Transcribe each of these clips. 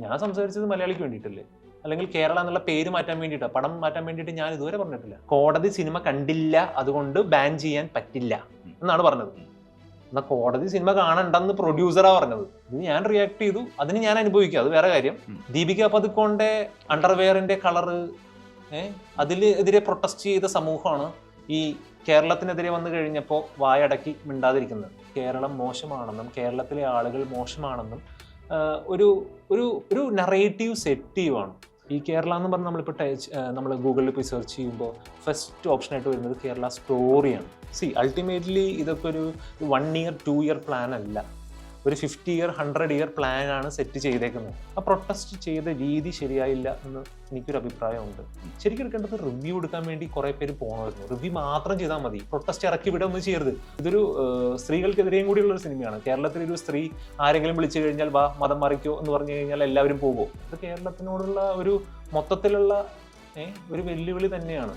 ഞാൻ സംസാരിച്ചത് മലയാളിക്ക് വേണ്ടിയിട്ടല്ലേ, അല്ലെങ്കിൽ കേരള എന്നുള്ള പേര് മാറ്റാൻ വേണ്ടിയിട്ടാണ്, പടം മാറ്റാൻ വേണ്ടിയിട്ട് ഞാൻ ഇതുവരെ പറഞ്ഞിട്ടില്ല. കോടതി സിനിമ കണ്ടില്ല അതുകൊണ്ട് ബാൻ ചെയ്യാൻ പറ്റില്ല എന്നാണ് പറഞ്ഞത്. എന്നാൽ കോടതി സിനിമ കാണണ്ടെന്ന് പ്രൊഡ്യൂസറാണ് പറഞ്ഞത്. ഇത് ഞാൻ റിയാക്ട് ചെയ്തു, അതിന് ഞാൻ അനുഭവിക്കുക, അത് വേറെ കാര്യം. ദീപിക പദുക്കോന്റെ അണ്ടർവെയറിന്റെ കളറ് അതിലെതിരെ പ്രൊട്ടസ്റ്റ് ചെയ്ത സമൂഹമാണ് ഈ കേരളത്തിനെതിരെ വന്നു കഴിഞ്ഞപ്പോൾ വായടക്കി മിണ്ടാതിരിക്കുന്നത്. കേരളം മോശമാണെന്നും കേരളത്തിലെ ആളുകൾ മോശമാണെന്നും ഒരു ഒരു ഒരു നറേറ്റീവ് സെറ്റ് ചെയ്യുവാണ്. ഈ കേരള എന്ന് പറഞ്ഞാൽ നമ്മളിപ്പോൾ നമ്മൾ ഗൂഗിളിൽ പോയി സെർച്ച് ചെയ്യുമ്പോൾ ഫസ്റ്റ് ഓപ്ഷനായിട്ട് വരുന്നത് കേരള സ്റ്റോറിയാണ്. അൾട്ടിമേറ്റ്ലി ഇതൊക്കെ ഒരു 1 year 2 year പ്ലാൻ അല്ല, ഒരു 50 year 100 year പ്ലാനാണ് സെറ്റ് ചെയ്തേക്കുന്നത്. ആ പ്രൊട്ടസ്റ്റ് ചെയ്ത രീതി ശരിയായില്ല എന്ന് എനിക്കൊരു അഭിപ്രായമുണ്ട്. ശരിക്കും എടുക്കേണ്ടത് റിവ്യൂ എടുക്കാൻ വേണ്ടി കുറേ പേര് പോകണമായിരുന്നു. റിവ്യൂ മാത്രം ചെയ്താൽ മതി, പ്രൊട്ടസ്റ്റ് ഇറക്കി വിട ഒന്നും ചെയ്യരുത്. ഇതൊരു സ്ത്രീകൾക്കെതിരെയും കൂടിയുള്ള ഒരു സിനിമയാണ്. കേരളത്തിലൊരു സ്ത്രീ ആരെങ്കിലും വിളിച്ചു കഴിഞ്ഞാൽ വാ മതം മറിക്കോ എന്ന് പറഞ്ഞു കഴിഞ്ഞാൽ എല്ലാവരും പോകുമോ? ഇത് കേരളത്തിനോടുള്ള ഒരു മൊത്തത്തിലുള്ള ഒരു വെല്ലുവിളി തന്നെയാണ്.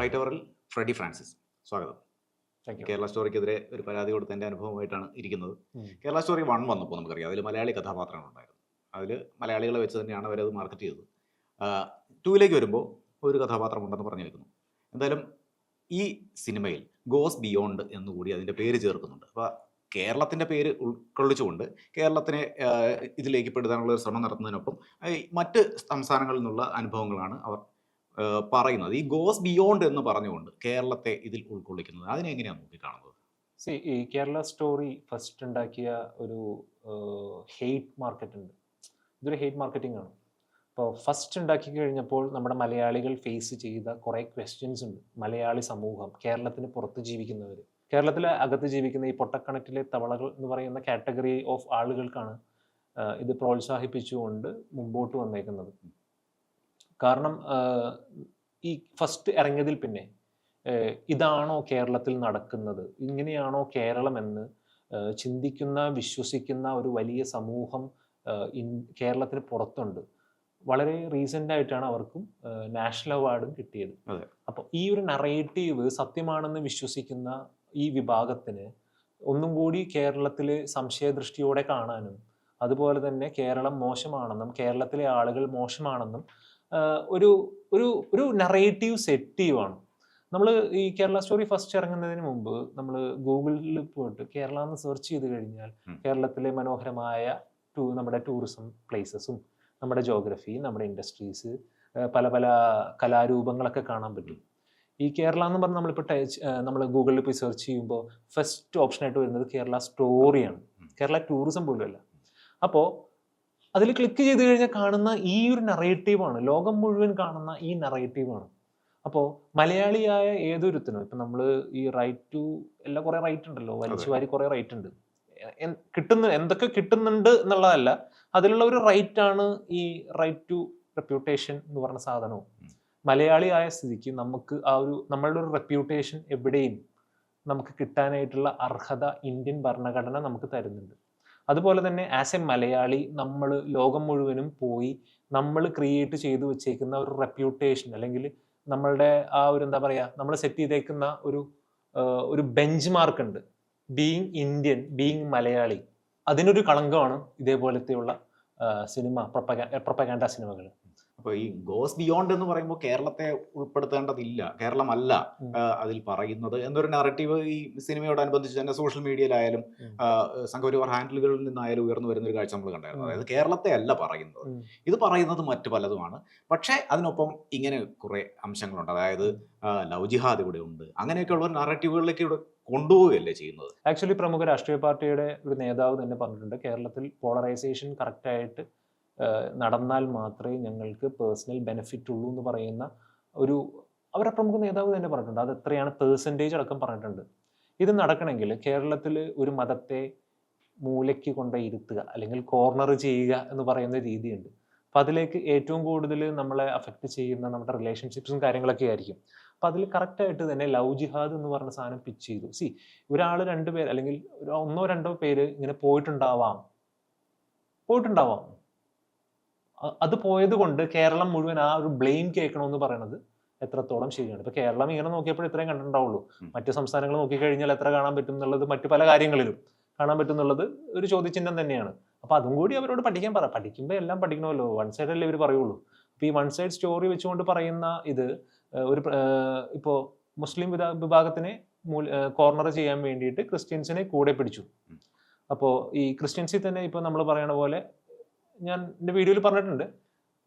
റൈറ്റ് അവറിൽ ഫ്രെഡി ഫ്രാൻസിസ്, സ്വാഗതം. കേരള സ്റ്റോറിക്കെതിരെ ഒരു പരാതി കൊടുത്തതിൻ്റെ അനുഭവമായിട്ടാണ് ഇരിക്കുന്നത്. കേരള സ്റ്റോറി 1 വന്നപ്പോൾ നമുക്കറിയാം അതിൽ മലയാളി കഥാപാത്രങ്ങളുണ്ടായിരുന്നു. അതിൽ മലയാളികളെ വെച്ച് തന്നെയാണ് അവരത് മാർക്കറ്റ് ചെയ്തത്. 2ലേക്ക് വരുമ്പോൾ ഒരു കഥാപാത്രം ഉണ്ടെന്ന് പറഞ്ഞു വെക്കുന്നു. എന്തായാലും ഈ സിനിമയിൽ ഗോസ് ബിയോണ്ട് എന്നുകൂടി അതിൻ്റെ പേര് ചേർക്കുന്നുണ്ട്. അപ്പോൾ കേരളത്തിൻ്റെ പേര് ഉൾക്കൊള്ളിച്ചുകൊണ്ട് കേരളത്തിനെ ഇതിലേക്ക് പെടുത്താനുള്ള ഒരു ശ്രമം നടത്തുന്നതിനൊപ്പം മറ്റ് സംസ്ഥാനങ്ങളിൽ നിന്നുള്ള അനുഭവങ്ങളാണ് അവർ പറയുന്നത്. ഈ ഗോസ് ബിയോണ്ട് എന്ന് പറഞ്ഞുകൊണ്ട് കേരളത്തെ ഇതിൽ ഉൾക്കൊള്ളിക്കുന്നത് അതിനെങ്ങനെയാണ് നോക്കിക്കാണുന്നത്? ഈ കേരള സ്റ്റോറി ഫസ്റ്റ് ഉണ്ടാക്കിയ ഒരു ഹെയ്റ്റ് മാർക്കറ്റ് ഉണ്ട്. ഇതൊരു ഹെയ്റ്റ് മാർക്കറ്റിംഗ് ആണ്. അപ്പോൾ ഫസ്റ്റ് ഉണ്ടാക്കി കഴിഞ്ഞപ്പോൾ നമ്മുടെ മലയാളികൾ ഫേസ് ചെയ്ത കുറേ ക്വസ്റ്റ്യൻസ് ഉണ്ട്. മലയാളി സമൂഹം, കേരളത്തിന് പുറത്ത് ജീവിക്കുന്നവർ, കേരളത്തിലെ അകത്ത് ജീവിക്കുന്ന ഈ പൊട്ടക്കണക്കിലെ തവളകൾ എന്ന് പറയുന്ന കാറ്റഗറി ഓഫ് ആളുകൾക്കാണ് ഇത് പ്രോത്സാഹിപ്പിച്ചുകൊണ്ട് മുമ്പോട്ട് വന്നേക്കുന്നത്. കാരണം ഈ ഫസ്റ്റ് ഇറങ്ങിയതിൽ പിന്നെ ഇതാണോ കേരളത്തിൽ നടക്കുന്നത്, ഇങ്ങനെയാണോ കേരളം എന്ന് ചിന്തിക്കുന്ന വിശ്വസിക്കുന്ന ഒരു വലിയ സമൂഹം കേരളത്തിന് പുറത്തുണ്ട്. വളരെ റീസെൻ്റ് ആയിട്ടാണ് അവർക്കും നാഷണൽ അവാർഡും കിട്ടിയത്. അപ്പോൾ ഈ ഒരു നറേറ്റീവ് സത്യമാണെന്ന് വിശ്വസിക്കുന്ന ഈ വിഭാഗത്തിന് ഒന്നും കൂടി കേരളത്തിൽ സംശയദൃഷ്ടിയോടെ കാണാനും, അതുപോലെ തന്നെ കേരളം മോശമാണെന്നും കേരളത്തിലെ ആളുകൾ മോശമാണെന്നും ഒരു ഒരു ഒരു നറേറ്റീവ് സെറ്റ് ചെയ്യുവാണ്. നമ്മൾ ഈ കേരള സ്റ്റോറി ഫസ്റ്റ് ഇറങ്ങുന്നതിന് മുമ്പ് നമ്മൾ ഗൂഗിളിൽ പോയിട്ട് കേരള എന്ന് സെർച്ച് ചെയ്ത് കഴിഞ്ഞാൽ കേരളത്തിലെ മനോഹരമായ നമ്മുടെ ടൂറിസം പ്ലേസസും നമ്മുടെ ജോഗ്രഫി, നമ്മുടെ ഇൻഡസ്ട്രീസ്, പല പല കലാരൂപങ്ങളൊക്കെ കാണാൻ പറ്റും. ഈ കേരള എന്ന് പറഞ്ഞാൽ നമ്മളിപ്പോൾ നമ്മൾ ഗൂഗിളിൽ പോയി സെർച്ച് ചെയ്യുമ്പോൾ ഫസ്റ്റ് ഓപ്ഷനായിട്ട് വരുന്നത് കേരള സ്റ്റോറിയാണ്, കേരള ടൂറിസം പോലും അല്ല. അപ്പോൾ അതിൽ ക്ലിക്ക് ചെയ്ത് കഴിഞ്ഞാൽ കാണുന്ന ഈ ഒരു നറേറ്റീവാണ്, ലോകം മുഴുവൻ കാണുന്ന ഈ നറേറ്റീവാണ്. അപ്പോൾ മലയാളിയായ ഏതൊരുത്തിനും, ഇപ്പം നമ്മൾ ഈ റൈറ്റ് ടു എല്ലാം കുറേ റൈറ്റ് ഉണ്ടല്ലോ, വലിച്ചുവാരി കുറേ റൈറ്റ് ഉണ്ട്, എന്തൊക്കെ കിട്ടുന്നുണ്ട് എന്നുള്ളതല്ല, അതിലുള്ള ഒരു റൈറ്റാണ് ഈ റൈറ്റ് ടു റെപ്യൂട്ടേഷൻ എന്ന് പറഞ്ഞ സാധനവും. മലയാളിയായ സ്ഥിതിക്ക് നമുക്ക് ആ ഒരു നമ്മളുടെ ഒരു റെപ്യൂട്ടേഷൻ എവിടെയും നമുക്ക് കിട്ടാനായിട്ടുള്ള അർഹത ഇന്ത്യൻ ഭരണഘടന നമുക്ക് തരുന്നുണ്ട്. അതുപോലെ തന്നെ ആസ് എ മലയാളി നമ്മൾ ലോകം മുഴുവനും പോയി നമ്മൾ ക്രിയേറ്റ് ചെയ്തു വെച്ചേക്കുന്ന ഒരു റെപ്യൂട്ടേഷൻ, അല്ലെങ്കിൽ നമ്മളുടെ ആ ഒരു എന്താ പറയുക, നമ്മൾ സെറ്റ് ചെയ്തേക്കുന്ന ഒരു ബെഞ്ച് മാർക്ക് ഉണ്ട്, ബീയിങ് ഇന്ത്യൻ, ബീയിങ് മലയാളി. അതിനൊരു കളങ്കമാണ് ഇതേപോലത്തെയുള്ള സിനിമ, പ്രൊപ്പഗാൻഡ സിനിമകൾ. അപ്പോൾ ഈ ഗോസ് ബിയോണ്ട് എന്ന് പറയുമ്പോൾ കേരളത്തെ ഉൾപ്പെടുത്തേണ്ടതില്ല, കേരളമല്ല അതിൽ പറയുന്നത് എന്നൊരു നറേറ്റീവ് ഈ സിനിമയോടനുബന്ധിച്ച് തന്നെ സോഷ്യൽ മീഡിയയിലായാലും സംഘപരിവാർ ഹാൻഡിലുകളിൽ നിന്നായാലും ഉയർന്നു വരുന്ന ഒരു കാഴ്ച നമ്മൾ കണ്ടായിരുന്നു. അതായത് കേരളത്തെ അല്ല പറയുന്നത്, ഇത് പറയുന്നത് മറ്റു പലതുമാണ്. പക്ഷേ അതിനൊപ്പം ഇങ്ങനെ കുറെ അംശങ്ങളുണ്ട്, അതായത് ലവ് ജിഹാദ് ഇവിടെ ഉണ്ട്, അങ്ങനെയൊക്കെയുള്ള ഒരു നറേറ്റീവുകളിലേക്ക് ഇവിടെ കൊണ്ടുപോവുകയല്ലേ ചെയ്യുന്നത്. ആക്ച്വലി പ്രമുഖ രാഷ്ട്രീയ പാർട്ടിയുടെ ഒരു നേതാവ് തന്നെ പറഞ്ഞിട്ടുണ്ട്, കേരളത്തിൽ പോളറൈസേഷൻ കറക്റ്റായിട്ട് നടന്നാൽ മാത്രമേ ഞങ്ങൾക്ക് പേഴ്സണൽ ബെനിഫിറ്റ് ഉള്ളൂ എന്ന് പറയുന്ന അവരുടെ പ്രമുഖ നേതാവ് തന്നെ പറഞ്ഞിട്ടുണ്ട്. അത് എത്രയാണ് പെർസെൻറ്റേജ് അടക്കം പറഞ്ഞിട്ടുണ്ട്. ഇത് നടക്കണമെങ്കിൽ കേരളത്തിൽ ഒരു മതത്തെ മൂലയ്ക്ക് കൊണ്ടുപോയി ഇരുത്തുക അല്ലെങ്കിൽ കോർണർ ചെയ്യുക എന്ന് പറയുന്ന രീതിയുണ്ട്. അപ്പം അതിലേക്ക് ഏറ്റവും കൂടുതൽ നമ്മളെ അഫക്റ്റ് ചെയ്യുന്ന നമ്മുടെ റിലേഷൻഷിപ്സും കാര്യങ്ങളൊക്കെ ആയിരിക്കും. അപ്പം അതിൽ കറക്റ്റായിട്ട് തന്നെ ലവ് ജിഹാദ് എന്ന് പറഞ്ഞ സാധനം പിച്ച് ചെയ്തു. ഒരാൾ 2 പേര് അല്ലെങ്കിൽ 1-2 പേര് ഇങ്ങനെ പോയിട്ടുണ്ടാവാം. അത് പോയത് കൊണ്ട് കേരളം മുഴുവൻ ആ ഒരു ബ്ലെയിം കേൾക്കണമെന്ന് പറയുന്നത് എത്രത്തോളം ശരിയാണ്. ഇപ്പൊ കേരളം ഇങ്ങനെ നോക്കിയപ്പോൾ ഇത്രയും കണ്ടിട്ടുണ്ടാവുള്ളൂ. മറ്റു സംസ്ഥാനങ്ങൾ നോക്കിക്കഴിഞ്ഞാൽ എത്ര കാണാൻ പറ്റും എന്നുള്ളത് മറ്റു പല കാര്യങ്ങളിലും കാണാൻ പറ്റും എന്നുള്ളത് ഒരു ചോദ്യചിഹ്നം തന്നെയാണ്. അപ്പൊ അതും കൂടി അവരോട് പഠിക്കാൻ പറ. പഠിക്കുമ്പോൾ എല്ലാം പഠിക്കണമല്ലോ, വൺ സൈഡ് അല്ലേ ഇവർ പറയുള്ളൂ. അപ്പൊ ഈ വൺ സൈഡ് സ്റ്റോറി വെച്ചുകൊണ്ട് പറയുന്ന ഇത് ഒരു ഇപ്പോ മുസ്ലിം വിഭാഗത്തിനെ കോർണർ ചെയ്യാൻ വേണ്ടിയിട്ട് ക്രിസ്ത്യൻസിനെ കൂടെ പിടിച്ചു. അപ്പോൾ ഈ ക്രിസ്ത്യൻസിൽ തന്നെ ഇപ്പോൾ നമ്മൾ പറയണ പോലെ ഞാൻ എൻ്റെ വീഡിയോയിൽ പറഞ്ഞിട്ടുണ്ട്,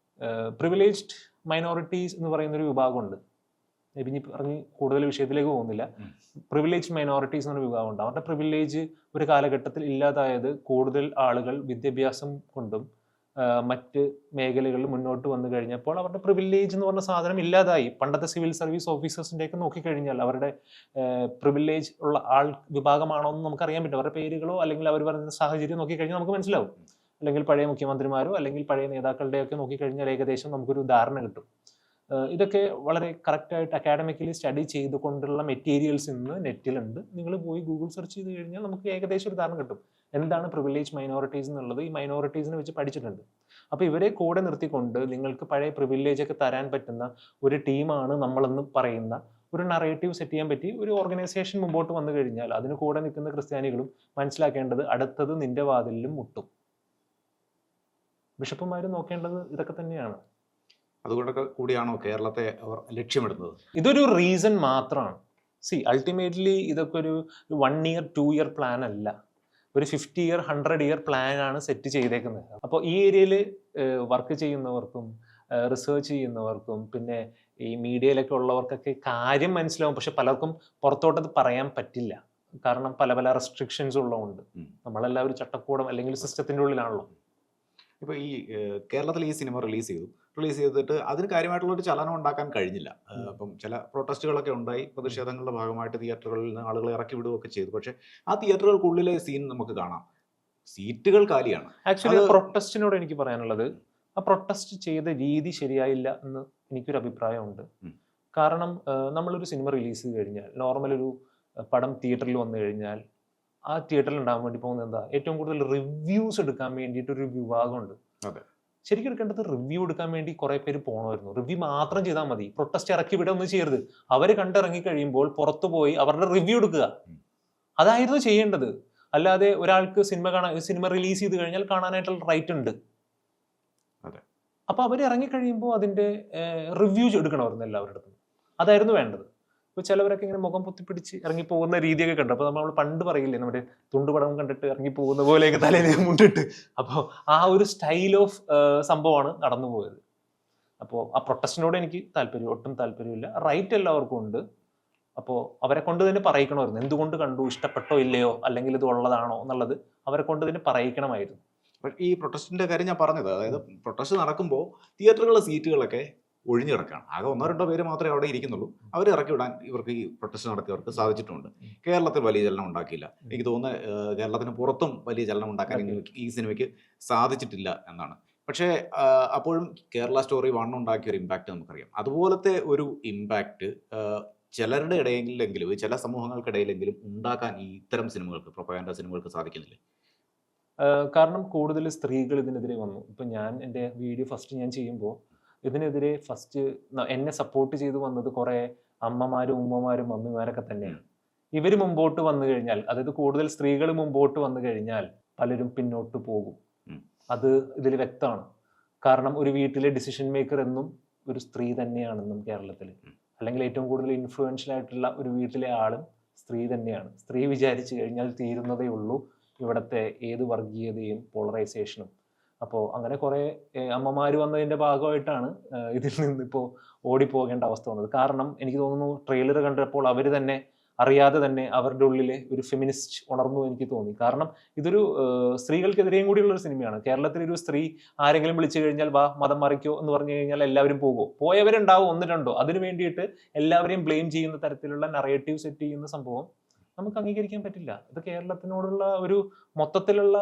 പ്രിവിലേജ്ഡ് മൈനോറിറ്റീസ് എന്ന് പറയുന്നൊരു വിഭാഗമുണ്ട്. ഇനി പറഞ്ഞ് കൂടുതൽ വിഷയത്തിലേക്ക് പോകുന്നില്ല. പ്രിവിലേജ് മൈനോറിറ്റീസ് എന്നൊരു വിഭാഗമുണ്ട്. അവരുടെ പ്രിവിലേജ് ഒരു കാലഘട്ടത്തിൽ ഇല്ലാതായത് കൂടുതൽ ആളുകൾ വിദ്യാഭ്യാസം കൊണ്ടും മറ്റ് മേഖലകളിൽ മുന്നോട്ട് വന്നു കഴിഞ്ഞപ്പോൾ അവരുടെ പ്രിവിലേജ് എന്ന് പറഞ്ഞ സാധനം ഇല്ലാതായി. പണ്ടത്തെ സിവിൽ സർവീസ് ഓഫീസേഴ്സിൻ്റെയൊക്കെ നോക്കിക്കഴിഞ്ഞാൽ അവരുടെ പ്രിവിലേജ് ഉള്ള ആൾ വിഭാഗമാണോ എന്ന് നമുക്കറിയാൻ പറ്റും. അവരുടെ പേരുകളോ അല്ലെങ്കിൽ അവർ പറയുന്ന സാഹചര്യം നോക്കിക്കഴിഞ്ഞാൽ നമുക്ക് മനസ്സിലാവും. അല്ലെങ്കിൽ പഴയ മുഖ്യമന്ത്രിമാരോ അല്ലെങ്കിൽ പഴയ നേതാക്കളുടെയൊക്കെ നോക്കിക്കഴിഞ്ഞാൽ ഏകദേശം നമുക്കൊരു ധാരണ കിട്ടും. ഇതൊക്കെ വളരെ കറക്റ്റായിട്ട് അക്കാഡമിക്കലി സ്റ്റഡി ചെയ്തുകൊണ്ടുള്ള മെറ്റീരിയൽസ് ഇന്ന് നെറ്റിലുണ്ട്. നിങ്ങൾ പോയി ഗൂഗിൾ സെർച്ച് ചെയ്ത് കഴിഞ്ഞാൽ നമുക്ക് ഏകദേശം ഒരു ധാരണ കിട്ടും എന്താണ് പ്രിവിലേജ് മൈനോറിറ്റീസ് എന്നുള്ളത്. ഈ മൈനോറിറ്റീസിനെ വെച്ച് പഠിച്ചിട്ടുണ്ട്. അപ്പോൾ ഇവരെ കൂടെ നിർത്തിക്കൊണ്ട് നിങ്ങൾക്ക് പഴയ പ്രിവിലേജ് ഒക്കെ തരാൻ പറ്റുന്ന ഒരു ടീമാണ് നമ്മളെന്ന് പറയുന്ന ഒരു നറേറ്റീവ് സെറ്റ് ചെയ്യാൻ പറ്റി ഒരു ഓർഗനൈസേഷൻ മുമ്പോട്ട് വന്നു കഴിഞ്ഞാൽ അതിന് കൂടെ നിൽക്കുന്ന ക്രിസ്ത്യാനികളും മനസ്സിലാക്കേണ്ടത് അടുത്തത് നിന്റെ വാതിലിലും മുട്ടും. ബിഷപ്പുമാരും നോക്കേണ്ടത് ഇതൊക്കെ തന്നെയാണ്. അതുകൊണ്ടൊക്കെ കൂടിയാണോ കേരളത്തെ അവർ ലക്ഷ്യമിടുന്നത്? ഇതൊരു റീസൺ മാത്രമാണ്. അൾട്ടിമേറ്റ്ലി ഇതൊക്കെ ഒരു 1 year 2 year പ്ലാൻ അല്ല, ഒരു 50 year 100 year പ്ലാൻ ആണ് സെറ്റ് ചെയ്തേക്കുന്നത്. അപ്പോൾ ഈ ഏരിയയിൽ വർക്ക് ചെയ്യുന്നവർക്കും റിസർച്ച് ചെയ്യുന്നവർക്കും പിന്നെ ഈ മീഡിയയിലൊക്കെ ഉള്ളവർക്കൊക്കെ കാര്യം മനസ്സിലാവും. പക്ഷെ പലർക്കും പുറത്തോട്ടത് പറയാൻ പറ്റില്ല. കാരണം പല പല റെസ്ട്രിക്ഷൻസ് ഉള്ളതുകൊണ്ട്. നമ്മളെല്ലാവരും ചട്ടക്കൂടം അല്ലെങ്കിൽ സിസ്റ്റത്തിൻ്റെ ഉള്ളിലാണല്ലോ. ഇപ്പോൾ ഈ കേരളത്തിൽ ഈ സിനിമ റിലീസ് ചെയ്തിട്ട് അതിന് കാര്യമായിട്ടുള്ള ഒരു ചലനം ഉണ്ടാക്കാൻ കഴിഞ്ഞില്ല. അപ്പം ചില പ്രൊട്ടസ്റ്റുകളൊക്കെ ഉണ്ടായി, പ്രതിഷേധങ്ങളുടെ ഭാഗമായിട്ട് തിയേറ്ററുകളിൽ നിന്ന് ആളുകളെ ഇറക്കി വിടുകയൊക്കെ ചെയ്തു. പക്ഷെ ആ തിയേറ്ററുകൾക്കുള്ളിലെ സീൻ നമുക്ക് കാണാം, സീറ്റുകൾ കാലിയാണ്. ആക്ച്വലി പ്രൊട്ടസ്റ്റിനോട് എനിക്ക് പറയാനുള്ളത്, ആ പ്രൊട്ടസ്റ്റ് ചെയ്ത രീതി ശരിയായില്ല എന്ന് എനിക്കൊരു അഭിപ്രായമുണ്ട്. കാരണം നമ്മളൊരു സിനിമ റിലീസ് ചെയ്ത് കഴിഞ്ഞാൽ, നോർമൽ ഒരു പടം തിയേറ്ററിൽ വന്നു കഴിഞ്ഞാൽ ആ തിയേറ്ററിൽ ഉണ്ടാകാൻ വേണ്ടി പോകുന്നത് എന്താ, ഏറ്റവും കൂടുതൽ റിവ്യൂസ് എടുക്കാൻ വേണ്ടിയിട്ടൊരു വിഭാഗമുണ്ട്. ശരിക്കും എടുക്കേണ്ടത് റിവ്യൂ എടുക്കാൻ വേണ്ടി കുറെ പേര് പോകണമായിരുന്നു. റിവ്യൂ മാത്രം ചെയ്താൽ മതി. പ്രൊട്ടസ്റ്റ് ഇറക്കി വിടുക ഒന്നും ചെയ്യരുത്. അവർ കണ്ടിറങ്ങി കഴിയുമ്പോൾ പുറത്തു പോയി അവരുടെ റിവ്യൂ എടുക്കുക, അതായിരുന്നു ചെയ്യേണ്ടത്. അല്ലാതെ ഒരാൾക്ക് സിനിമ റിലീസ് ചെയ്ത് കഴിഞ്ഞാൽ കാണാനായിട്ടുള്ള റൈറ്റ് ഉണ്ട്. അപ്പൊ അവർ ഇറങ്ങി കഴിയുമ്പോൾ അതിന്റെ റിവ്യൂ എടുക്കണമായിരുന്നു എല്ലാവരുടെ അടുത്തും. അതായിരുന്നു വേണ്ടത്. ഇപ്പോൾ ചിലവരൊക്കെ ഇങ്ങനെ മുഖം പൊത്തിപ്പിടിച്ച് ഇറങ്ങി പോകുന്ന രീതിയൊക്കെ കണ്ടു. അപ്പോൾ നമ്മൾ പണ്ട് പറയില്ലേ, നമ്മുടെ തുണ്ടുപടം കണ്ടിട്ട് ഇറങ്ങി പോകുന്ന പോലെയൊക്കെ തലയിൽ മുണ്ടിട്ട്. അപ്പോൾ ആ ഒരു സ്റ്റൈൽ ഓഫ് സംഭവമാണ് നടന്നു പോയത്. അപ്പോൾ ആ പ്രൊട്ടസ്റ്റിനോട് എനിക്ക് ഒട്ടും താല്പര്യമില്ല. റൈറ്റ് എല്ലാവർക്കും ഉണ്ട്. അപ്പോൾ അവരെ കൊണ്ട് തന്നെ പറയിക്കണമായിരുന്നു, എന്തുകൊണ്ട് കണ്ടു, ഇഷ്ടപ്പെട്ടോ ഇല്ലയോ, അല്ലെങ്കിൽ ഇത് ഉള്ളതാണോ എന്നുള്ളത് അവരെ കൊണ്ട് തന്നെ പറയിക്കണമായിരുന്നു. ഈ പ്രൊട്ടസ്റ്റിന്റെ കാര്യം ഞാൻ പറഞ്ഞത്, അതായത് പ്രൊട്ടസ്റ്റ് നടക്കുമ്പോൾ തിയേറ്ററുകളിലെ സീറ്റുകളൊക്കെ ഒഴിഞ്ഞു കിടക്കുകയാണ്. ആകെ 1-2 പേര് മാത്രമേ അവിടെ ഇരിക്കുന്നുള്ളൂ. അവർ ഇറക്കി വിടാൻ ഇവർക്ക് ഈ പ്രൊട്ടസ്റ്റ് നടത്തിയവർക്ക് സാധിച്ചിട്ടുണ്ട്. കേരളത്തിൽ വലിയ ചലനം ഉണ്ടാക്കിയില്ല. എനിക്ക് തോന്നുന്നു കേരളത്തിന് പുറത്തും വലിയ ചലനം ഉണ്ടാക്കാൻ ഈ സിനിമയ്ക്ക് സാധിച്ചിട്ടില്ല എന്നാണ്. പക്ഷേ അപ്പോഴും കേരള സ്റ്റോറി 1 ഉണ്ടാക്കിയ ഒരു ഇമ്പാക്റ്റ് നമുക്കറിയാം. അതുപോലത്തെ ഒരു ഇമ്പാക്റ്റ് ചിലരുടെ ഇടയിലെങ്കിലും ചില സമൂഹങ്ങൾക്കിടയിലെങ്കിലും ഉണ്ടാക്കാൻ ഈ ഇത്തരം സിനിമകൾക്ക്, പ്രൊപ്പഗാൻഡ സിനിമകൾക്ക് സാധിക്കുന്നില്ല. കാരണം കൂടുതൽ സ്ത്രീകൾ ഇതിനെതിരെ വന്നു. ഇപ്പം ഞാൻ എൻ്റെ വീഡിയോ ഫസ്റ്റ് ഞാൻ ചെയ്യുമ്പോൾ ഇതിനെതിരെ ഫസ്റ്റ് എന്നെ സപ്പോർട്ട് ചെയ്ത് വന്നത് കുറേ അമ്മമാരും ഉമ്മമാരും മമ്മിമാരൊക്കെ തന്നെയാണ്. ഇവർ മുമ്പോട്ട് വന്നു കഴിഞ്ഞാൽ, അതായത് കൂടുതൽ സ്ത്രീകൾ മുമ്പോട്ട് വന്നു കഴിഞ്ഞാൽ പലരും പിന്നോട്ട് പോകും. അത് ഇതിൽ വ്യക്തമാണ്. കാരണം ഒരു വീട്ടിലെ ഡിസിഷൻ മേക്കർ എന്നും ഒരു സ്ത്രീ തന്നെയാണെന്നും കേരളത്തിൽ, അല്ലെങ്കിൽ ഏറ്റവും കൂടുതൽ ഇൻഫ്ലുവൻഷ്യൽ ആയിട്ടുള്ള ഒരു വീട്ടിലെ ആളും സ്ത്രീ തന്നെയാണ്. സ്ത്രീ വിചാരിച്ചു കഴിഞ്ഞാൽ തീരുന്നതേ ഉള്ളൂ ഇവിടുത്തെ ഏത് വർഗീയതയും പോളറൈസേഷനും. അപ്പോൾ അങ്ങനെ കുറേ അമ്മമാർ വന്നതിൻ്റെ ഭാഗമായിട്ടാണ് ഇതിൽ നിന്നിപ്പോൾ ഓടിപ്പോകേണ്ട അവസ്ഥ വന്നത്. കാരണം എനിക്ക് തോന്നുന്നു ട്രെയിലർ കണ്ടപ്പോൾ അവർ തന്നെ അറിയാതെ തന്നെ അവരുടെ ഉള്ളിൽ ഒരു ഫെമിനിസ്റ്റ് ഉണർന്നു എനിക്ക് തോന്നി. കാരണം ഇതൊരു സ്ത്രീകൾക്കെതിരെയും കൂടിയുള്ളൊരു സിനിമയാണ്. കേരളത്തിലൊരു സ്ത്രീ ആരെങ്കിലും വിളിച്ചു കഴിഞ്ഞാൽ വാ മതം മറിക്കോ എന്ന് പറഞ്ഞു കഴിഞ്ഞാൽ എല്ലാവരും പോകുമോ? പോയവരുണ്ടാവും 1-2. അതിന് വേണ്ടിയിട്ട് എല്ലാവരെയും ബ്ലെയിം ചെയ്യുന്ന തരത്തിലുള്ള നറേറ്റീവ് സെറ്റ് ചെയ്യുന്ന സംഭവം നമുക്ക് അംഗീകരിക്കാൻ പറ്റില്ല. ഇത് കേരളത്തിനോടുള്ള ഒരു മൊത്തത്തിലുള്ള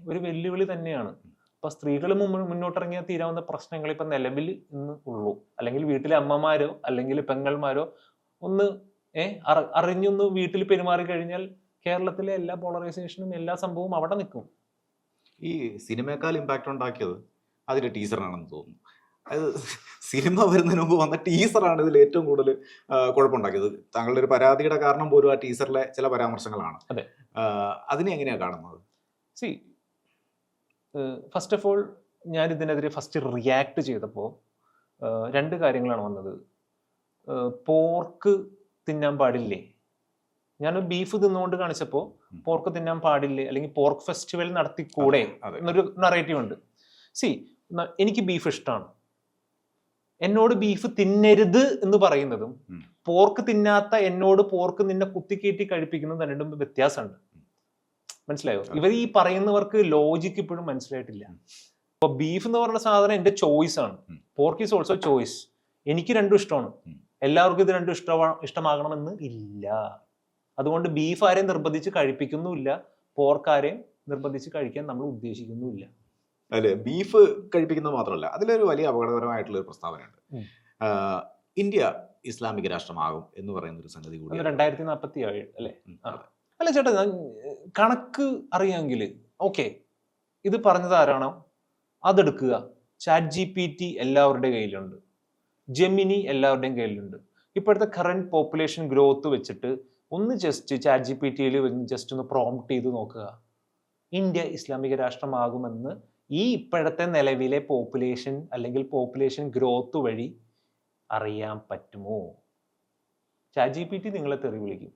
ഒരു വെല്ലുവിളി തന്നെയാണ്. ഇപ്പൊ സ്ത്രീകൾ മുന്നോട്ടിറങ്ങിയാൽ തീരാവുന്ന പ്രശ്നങ്ങൾ ഇപ്പൊ നിലവിൽ ഇന്ന് ഉള്ളൂ. അല്ലെങ്കിൽ വീട്ടിലെ അമ്മമാരോ അല്ലെങ്കിൽ പെങ്ങൾമാരോ ഒന്ന് അറിഞ്ഞൊന്ന് വീട്ടിൽ പെരുമാറി കഴിഞ്ഞാൽ കേരളത്തിലെ എല്ലാ പോളറൈസേഷനും എല്ലാ സംഭവവും അവിടെ നിൽക്കും. ഈ സിനിമയേക്കാൾ ഇമ്പാക്റ്റ് ഉണ്ടാക്കിയത് അതിന്റെ ടീസറാണെന്ന് തോന്നുന്നു. അത് സിനിമ വരുന്നതിന് മുമ്പ് വന്ന ടീസറാണ് ഇതിൽ ഏറ്റവും കൂടുതൽ കുഴപ്പമുണ്ടാക്കിയത്. താങ്കളുടെ ഒരു പരാതിയുടെ കാരണം പോലും ആ ടീസറിലെ ചില പരാമർശങ്ങളാണ്. അതെ. അതിനെ എങ്ങനെയാണ് കാണുന്നത്? സി ഫസ്റ്റ് ഓഫ് ഓൾ ഞാൻ ഇതിനെതിരെ ഫസ്റ്റ് റിയാക്ട് ചെയ്തപ്പോൾ 2 കാര്യങ്ങളാണ് വന്നത്. പോർക്ക് തിന്നാൻ പാടില്ലേ, ഞാൻ ബീഫ് തിന്നുകൊണ്ട് കാണിച്ചപ്പോൾ പോർക്ക് തിന്നാൻ പാടില്ലേ, അല്ലെങ്കിൽ പോർക്ക് ഫെസ്റ്റിവൽ നടത്തിക്കൂടെ എന്നൊരു നറേറ്റീവ് ഉണ്ട്. സി എനിക്ക് ബീഫ് ഇഷ്ടമാണ്, എന്നോട് ബീഫ് തിന്നരുത് എന്ന് പറയുന്നതും പോർക്ക് തിന്നാത്ത എന്നോട് പോർക്ക് നിന്നെ കുത്തിക്കയറ്റി കഴിപ്പിക്കുന്നതും രണ്ടും വ്യത്യാസമുണ്ട്. മനസ്സിലായോ? ഇവർ ഈ പറയുന്നവർക്ക് ലോജിക്ക് ഇപ്പോഴും മനസ്സിലായിട്ടില്ല. അപ്പൊ ബീഫ് എന്ന് പറയുന്ന സാധനം എന്റെ ചോയ്സ് ആണ്, പോർക്ക് ഈസ് ഓൾസോ ചോയ്സ്. എനിക്ക് രണ്ടും ഇഷ്ടമാണ്, എല്ലാവർക്കും ഇത് രണ്ടും ഇഷ്ടമാകണമെന്ന് ഇല്ല. അതുകൊണ്ട് ബീഫ് ആരെയും നിർബന്ധിച്ച് കഴിപ്പിക്കുന്നുമില്ല, പോർക്ക് ആരെയും നിർബന്ധിച്ച് കഴിക്കാൻ നമ്മൾ ഉദ്ദേശിക്കുന്നുമില്ല. അല്ലെ, ബീഫ് കഴിപ്പിക്കുന്നത് മാത്രമല്ല, അതിലൊരു വലിയ അപകടകരമായിട്ടുള്ള ഒരു പ്രസ്താവനയുണ്ട്. ഇന്ത്യ ഇസ്ലാമിക രാഷ്ട്രമാകും എന്ന് പറയുന്ന ഒരു സംഗതി കൂടി 2047 അല്ലേ? അല്ല ചേട്ടാ, കണക്ക് അറിയാമെങ്കിൽ ഓക്കെ, ഇത് പറഞ്ഞത് ആരാണോ അതെടുക്കുക. ചാറ്റ് GPT എല്ലാവരുടെയും കയ്യിലുണ്ട്, ജെമിനി എല്ലാവരുടെയും കയ്യിലുണ്ട്. ഇപ്പോഴത്തെ കറന്റ് പോപ്പുലേഷൻ ഗ്രോത്ത് വെച്ചിട്ട് ഒന്ന് ജസ്റ്റ് ചാറ്റ് GPTയിൽ ജസ്റ്റ് ഒന്ന് പ്രോംപ്റ്റ് ചെയ്ത് നോക്കുക, ഇന്ത്യ ഇസ്ലാമിക രാഷ്ട്രമാകുമെന്ന് ഈ ഇപ്പോഴത്തെ നിലവിലെ പോപ്പുലേഷൻ അല്ലെങ്കിൽ പോപ്പുലേഷൻ ഗ്രോത്ത് വഴി അറിയാൻ പറ്റുമോ? ചാറ്റ് GPT നിങ്ങളെ തെറി വിളിക്കും.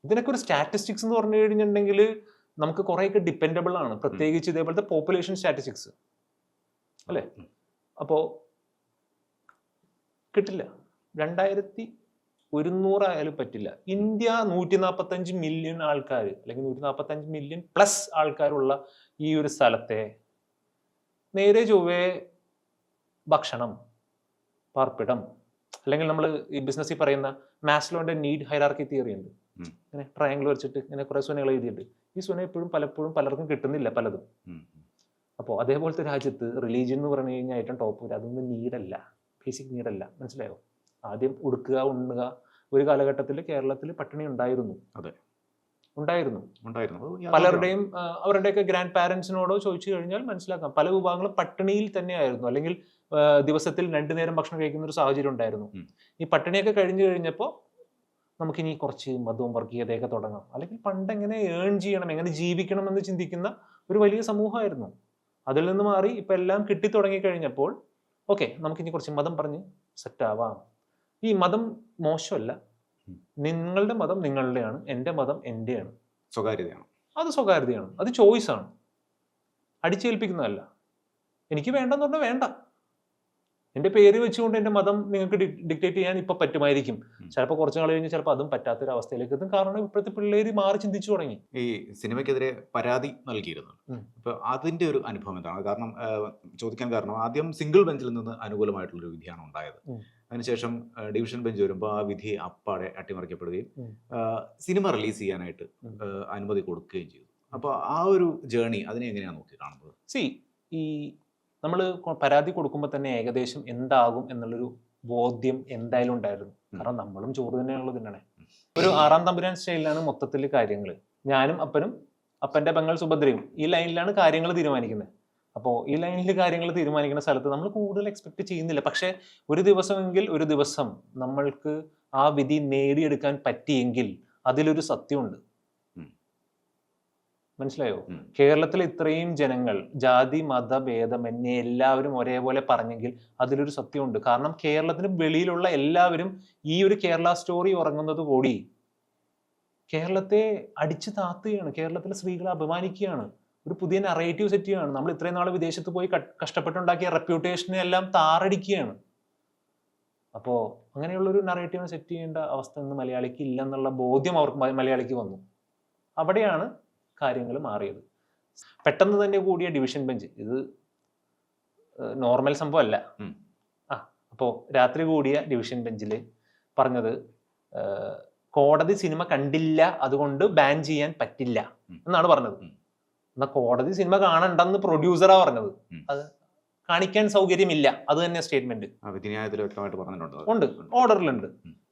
ഇതിനൊക്കെ ഒരു സ്റ്റാറ്റിസ്റ്റിക്സ് എന്ന് പറഞ്ഞു കഴിഞ്ഞിട്ടുണ്ടെങ്കിൽ നമുക്ക് കുറേയൊക്കെ ഡിപ്പെൻഡബിൾ ആണ്, പ്രത്യേകിച്ച് ഇതേപോലത്തെ പോപ്പുലേഷൻ സ്റ്റാറ്റിസ്റ്റിക്സ് അല്ലേ? അപ്പോൾ കിട്ടില്ല, 2100 ആയാലും പറ്റില്ല. ഇന്ത്യ 145 മില്യൺ ആൾക്കാർ അല്ലെങ്കിൽ 145 മില്യൺ പ്ലസ് ആൾക്കാരുള്ള ഈ ഒരു സ്ഥലത്തെ നേരെ ചൊവ്വേ ഭക്ഷണം, പാർപ്പിടം, അല്ലെങ്കിൽ നമ്മൾ ഈ ബിസിനസ്സിൽ പറയുന്ന മാസ്ലോന്റെ നീഡ് ഹൈറാർക്കി തിയറി ഉണ്ട്. ഇങ്ങനെ ട്രയാങ്കിൾ വെച്ചിട്ട് ഇങ്ങനെ കുറെ സുനകൾ എഴുതിയിട്ട് ഈ സുന എപ്പോഴും പലപ്പോഴും പലർക്കും കിട്ടുന്നില്ല പലതും. അപ്പോൾ അതേപോലത്തെ രാജ്യത്ത് റിലീജിയൻ എന്ന് പറഞ്ഞു കഴിഞ്ഞാൽ ഏറ്റവും ടോപ്പ് വരും. അതൊന്നും നീഡല്ല, ബേസിക് നീഡല്ല. മനസ്സിലായോ? ആദ്യം ഉടുക്കുക, ഉണ്ണുക. ഒരു കാലഘട്ടത്തിൽ കേരളത്തിൽ പട്ടിണി ഉണ്ടായിരുന്നു. ഉണ്ടായിരുന്നു. പലരുടെയും അവരുടെയൊക്കെ ഗ്രാൻഡ് പാരൻസിനോടോ ചോദിച്ചു കഴിഞ്ഞാൽ മനസ്സിലാക്കാം, പല വിഭാഗങ്ങളും പട്ടിണിയിൽ തന്നെയായിരുന്നു, അല്ലെങ്കിൽ ദിവസത്തിൽ 2 നേരം ഭക്ഷണം കഴിക്കുന്ന ഒരു സാഹചര്യം ഉണ്ടായിരുന്നു. ഈ പട്ടിണിയൊക്കെ കഴിഞ്ഞു കഴിഞ്ഞപ്പോൾ നമുക്കിനി കുറച്ച് മതവും വർഗീയതയൊക്കെ തുടങ്ങാം, അല്ലെങ്കിൽ പണ്ട് എങ്ങനെ ഏൺ ചെയ്യണം, എങ്ങനെ ജീവിക്കണം എന്ന് ചിന്തിക്കുന്ന ഒരു വലിയ സമൂഹമായിരുന്നു. അതിൽ നിന്ന് മാറി ഇപ്പം എല്ലാം കിട്ടി തുടങ്ങി കഴിഞ്ഞപ്പോൾ ഓക്കെ, നമുക്കിനി കുറച്ച് മതം പറഞ്ഞ് സെറ്റാവാം. ഈ മതം മോശമല്ല, നിങ്ങളുടെ മതം നിങ്ങളുടെയാണ്, എൻ്റെ മതം എൻ്റെയാണ്. സ്വകാര്യതയാണ്, അത് സ്വകാര്യതയാണ്, അത് ചോയ്സാണ്, അടിച്ചേൽപ്പിക്കുന്നതല്ല. എനിക്ക് വേണ്ടെന്ന് പറഞ്ഞാൽ വേണ്ട. എൻ്റെ പേര് വെച്ചുകൊണ്ട് എൻ്റെ മതം നിങ്ങൾക്ക് ഡിക്റ്റേറ്റ് ചെയ്യാൻ ഇപ്പം പറ്റുമായിരിക്കും, ചിലപ്പോൾ കുറച്ച് നാൾ കഴിഞ്ഞ് ചിലപ്പോൾ അതും പറ്റാത്തൊരവസ്ഥയിലേക്ക് എത്തും. കാരണം ഇപ്പോഴത്തെ പിള്ളേർ മാറി ചിന്തിച്ചു തുടങ്ങി. ഈ സിനിമയ്ക്കെതിരെ പരാതി നൽകിയിരുന്നു, അപ്പോൾ അതിൻ്റെ ഒരു അനുഭവം എന്താണ്? കാരണം ചോദിക്കാൻ കാരണം, ആദ്യം സിംഗിൾ ബെഞ്ചിൽ നിന്ന് അനുകൂലമായിട്ടുള്ളൊരു വിധിയാണ് ഉണ്ടായത്. അതിനുശേഷം ഡിവിഷൻ ബെഞ്ച് വരുമ്പോൾ ആ വിധി അപ്പാടെ അട്ടിമറിക്കപ്പെടുകയും സിനിമ റിലീസ് ചെയ്യാനായിട്ട് അനുമതി കൊടുക്കുകയും ചെയ്തു. അപ്പോൾ ആ ഒരു ജേണി അതിനെ എങ്ങനെയാണ് നോക്കി കാണുന്നത്? ഈ നമ്മൾ പരാതി കൊടുക്കുമ്പോൾ തന്നെ ഏകദേശം എന്താകും എന്നുള്ളൊരു ബോധ്യം എന്തായാലും ഉണ്ടായിരുന്നു. കാരണം നമ്മളും ചോറ് തന്നെയാണുള്ളത് തിന്നണേ. ഒരു 6-ാം തമ്പുരാൻ സ്റ്റൈലിലാണ് മൊത്തത്തിൽ കാര്യങ്ങൾ. ഞാനും അപ്പനും അപ്പൻ്റെ പെങ്ങൾ സുഭദ്രയും ഈ ലൈനിലാണ് കാര്യങ്ങൾ തീരുമാനിക്കുന്നത്. അപ്പോൾ ഈ ലൈനിൽ കാര്യങ്ങൾ തീരുമാനിക്കുന്ന സ്ഥലത്ത് നമ്മൾ കൂടുതൽ എക്സ്പെക്ട് ചെയ്യുന്നില്ല. പക്ഷേ ഒരു ദിവസം നമ്മൾക്ക് ആ വിധി നേടിയെടുക്കാൻ പറ്റിയെങ്കിൽ അതിലൊരു സത്യമുണ്ട്. മനസ്സിലായോ? കേരളത്തിൽ ഇത്രയും ജനങ്ങൾ ജാതി മത ഭേദമന്യേ എല്ലാവരും ഒരേപോലെ പറഞ്ഞെങ്കിൽ അതിലൊരു സത്യമുണ്ട്. കാരണം കേരളത്തിന് വെളിയിലുള്ള എല്ലാവരും ഈ ഒരു കേരള സ്റ്റോറി ഉറങ്ങുന്നത് കൂടി കേരളത്തെ അടിച്ചു താത്തുകയാണ്, കേരളത്തിലെ സ്ത്രീകളെ അപമാനിക്കുകയാണ്, ഒരു പുതിയ നറേറ്റീവ് സെറ്റ് ചെയ്യുകയാണ്. നമ്മൾ ഇത്രയും നാൾ വിദേശത്ത് പോയി കഷ്ടപ്പെട്ടുണ്ടാക്കിയ റെപ്യൂട്ടേഷനെ എല്ലാം താറടിക്കുകയാണ്. അപ്പോൾ അങ്ങനെയുള്ളൊരു നറേറ്റീവിനെ സെറ്റ് ചെയ്യേണ്ട അവസ്ഥ ഇന്ന് മലയാളിക്ക് ഇല്ലെന്നുള്ള ബോധ്യം അവർക്ക് മലയാളിക്ക് വന്നു. അവിടെയാണ് കാര്യങ്ങൾ മാറിയത്. പെട്ടെന്ന് തന്നെ കൂടിയ ഡിവിഷൻ ബെഞ്ച്, ഇത് നോർമൽ സംഭവമല്ല. അപ്പോൾ രാത്രി കൂടിയ ഡിവിഷൻ ബെഞ്ചിൽ പറഞ്ഞത് കോടതി സിനിമ കണ്ടില്ല, അതുകൊണ്ട് ബാൻ ചെയ്യാൻ പറ്റില്ല എന്നാണ് പറഞ്ഞത്. എന്നാൽ കോടതി സിനിമ കാണണ്ടെന്ന് പ്രൊഡ്യൂസറാ പറഞ്ഞത്, അത് കാണിക്കാൻ സൗകര്യമില്ല. അത് തന്നെ സ്റ്റേറ്റ്മെന്റ് ഉണ്ട്, ഓർഡറിലുണ്ട്.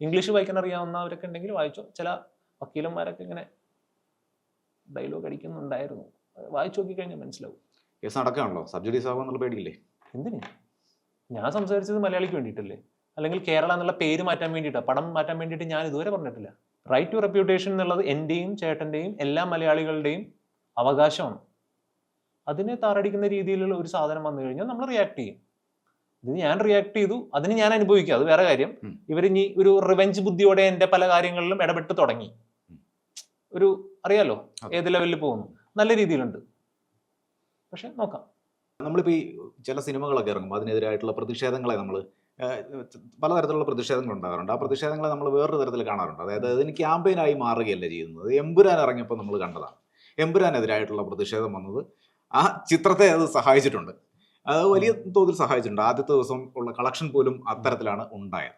ഇംഗ്ലീഷ് വായിക്കാൻ അറിയാവുന്നവരൊക്കെ ഉണ്ടെങ്കിൽ വായിച്ചോ. ചില വക്കീലന്മാരൊക്കെ ഇങ്ങനെ ഡയലോഗ് അടിക്കുന്നുണ്ടായിരുന്നു, വായിച്ചു നോക്കി കഴിഞ്ഞാൽ മനസ്സിലാവും. കേസ് നടക്കുകയാണല്ലോ, സബ് ജുഡീസ് ആകുമെന്നുള്ള പേടിയില്ലേ? എന്തിന്? ഞാൻ സംസാരിച്ചത് മലയാളിക്ക് വേണ്ടിയിട്ടല്ലേ, അല്ലെങ്കിൽ കേരള എന്നുള്ള പേര് മാറ്റാൻ വേണ്ടിയിട്ടാണ്, പടം മാറ്റാൻ വേണ്ടിയിട്ട് ഞാൻ ഇതുവരെ പറഞ്ഞിട്ടില്ല. റൈറ്റ് ടു റെപ്യൂട്ടേഷൻ എന്നുള്ളത് എൻ്റെയും ചേട്ടൻ്റെയും എല്ലാ മലയാളികളുടെയും അവകാശമാണ്. അതിനെ താറടിക്കുന്ന രീതിയിലുള്ള ഒരു സാധനം വന്നു കഴിഞ്ഞാൽ നമ്മൾ റിയാക്ട് ചെയ്യും. ഇത് ഞാൻ റിയാക്ട് ചെയ്തു, അതിന് ഞാൻ അനുഭവിക്കുക, അത് വേറെ കാര്യം. ഇവരിനി ഒരു റിവെഞ്ച് ബുദ്ധിയോടെ എൻ്റെ പല കാര്യങ്ങളിലും ഇടപെട്ട് തുടങ്ങി. ഒരു അറിയാലോ ഏത് ലെവലിൽ പോകുന്നു, നല്ല രീതിയിലുണ്ട്. പക്ഷെ നോക്കാം. നമ്മളിപ്പോൾ ഈ ചില സിനിമകളൊക്കെ ഇറങ്ങുമ്പോൾ അതിനെതിരായിട്ടുള്ള പ്രതിഷേധങ്ങളെ നമ്മൾ പലതരത്തിലുള്ള പ്രതിഷേധങ്ങൾ ഉണ്ടാകാറുണ്ട്. ആ പ്രതിഷേധങ്ങളെ നമ്മൾ വേറൊരു തരത്തിൽ കാണാറുണ്ട്. അതായത് അതിന് ക്യാമ്പയിനായി മാറുകയല്ല ചെയ്യുന്നത്. എമ്പുരാൻ ഇറങ്ങിയപ്പോൾ നമ്മൾ കണ്ടതാണ്. എമ്പുരാനെതിരായിട്ടുള്ള പ്രതിഷേധം വന്നത് ആ ചിത്രത്തെ അത് സഹായിച്ചിട്ടുണ്ട്. അത് വലിയ തോതിൽ സഹായിച്ചിട്ടുണ്ട്. ആദ്യത്തെ ദിവസം ഉള്ള കളക്ഷൻ പോലും അത്തരത്തിലാണ് ഉണ്ടായത്.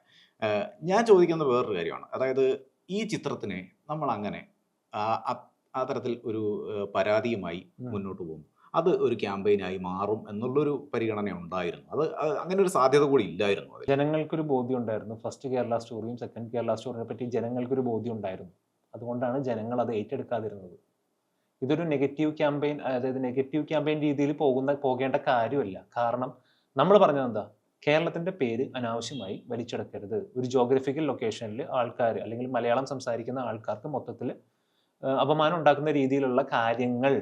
ഞാൻ ചോദിക്കുന്ന വേറൊരു കാര്യമാണ്, അതായത് ഈ ചിത്രത്തിനെ നമ്മൾ അങ്ങനെ ആ തരത്തിൽ ഒരു പരാതിയുമായി മുന്നോട്ട് പോകും, അത് ഒരു ക്യാമ്പയിനായി മാറും എന്നുള്ളൊരു പരിഗണന ഉണ്ടായിരുന്നു. അത് അങ്ങനെ ഒരു സാധ്യത കൂടി ഇല്ലായിരുന്നു. ജനങ്ങൾക്കൊരു ബോധ്യം ഉണ്ടായിരുന്നു. ഫസ്റ്റ് കേരള സ്റ്റോറിയും സെക്കൻഡ് കേരള സ്റ്റോറിനെ പറ്റി ജനങ്ങൾക്കൊരു ബോധ്യം ഉണ്ടായിരുന്നു. അതുകൊണ്ടാണ് ജനങ്ങൾ അത് ഏറ്റെടുക്കാതിരുന്നത്. ഇതൊരു നെഗറ്റീവ് ക്യാമ്പയിൻ, അതായത് നെഗറ്റീവ് ക്യാമ്പയിൻ രീതിയിൽ പോകേണ്ട കാര്യമല്ല. കാരണം നമ്മൾ പറഞ്ഞത് എന്താ, കേരളത്തിൻ്റെ പേര് അനാവശ്യമായി വലിച്ചെടുക്കരുത്. ഒരു ജോഗ്രഫിക്കൽ ലൊക്കേഷനിൽ ആൾക്കാർ, അല്ലെങ്കിൽ മലയാളം സംസാരിക്കുന്ന ആൾക്കാർക്ക് മൊത്തത്തിൽ അപമാനം ഉണ്ടാക്കുന്ന രീതിയിലുള്ള കാര്യങ്ങൾ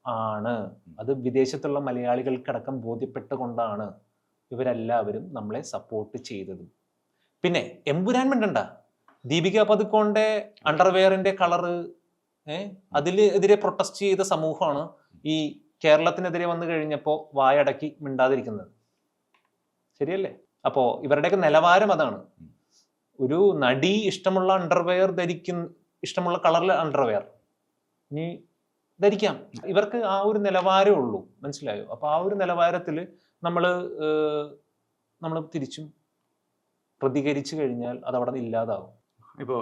ആണ്. അത് വിദേശത്തുള്ള മലയാളികൾക്കടക്കം ബോധ്യപ്പെട്ടുകൊണ്ടാണ് ഇവരെല്ലാവരും നമ്മളെ സപ്പോർട്ട് ചെയ്തത്. പിന്നെ എമ്പുരാൻ മിണ്ടണ്ട, ദീപിക പദുക്കോണിന്റെ അണ്ടർവെയറിന്റെ കളറ്, അതിനെതിരെ പ്രൊട്ടസ്റ്റ് ചെയ്ത സമൂഹമാണ് ഈ കേരളത്തിനെതിരെ വന്നു കഴിഞ്ഞപ്പോൾ വായടക്കി മിണ്ടാതിരിക്കുന്നത്. ശരിയല്ലേ? അപ്പോൾ ഇവരുടെയൊക്കെ നിലവാരം അതാണ്. ഒരു നടി ഇഷ്ടമുള്ള അണ്ടർവെയർ ഇഷ്ടമുള്ള കളറിൽ അണ്ടർവെയർ ഇനി ധരിക്കാം. ഇവർക്ക് ആ ഒരു നിലവാരമേ ഉള്ളൂ, മനസ്സിലായോ? അപ്പോൾ ആ ഒരു നിലവാരത്തിൽ നമ്മൾ തിരിച്ചും പ്രതികരിച്ചു കഴിഞ്ഞാൽ അത് അവിടെ നിന്ന് ഇല്ലാതാവും. ഇപ്പോൾ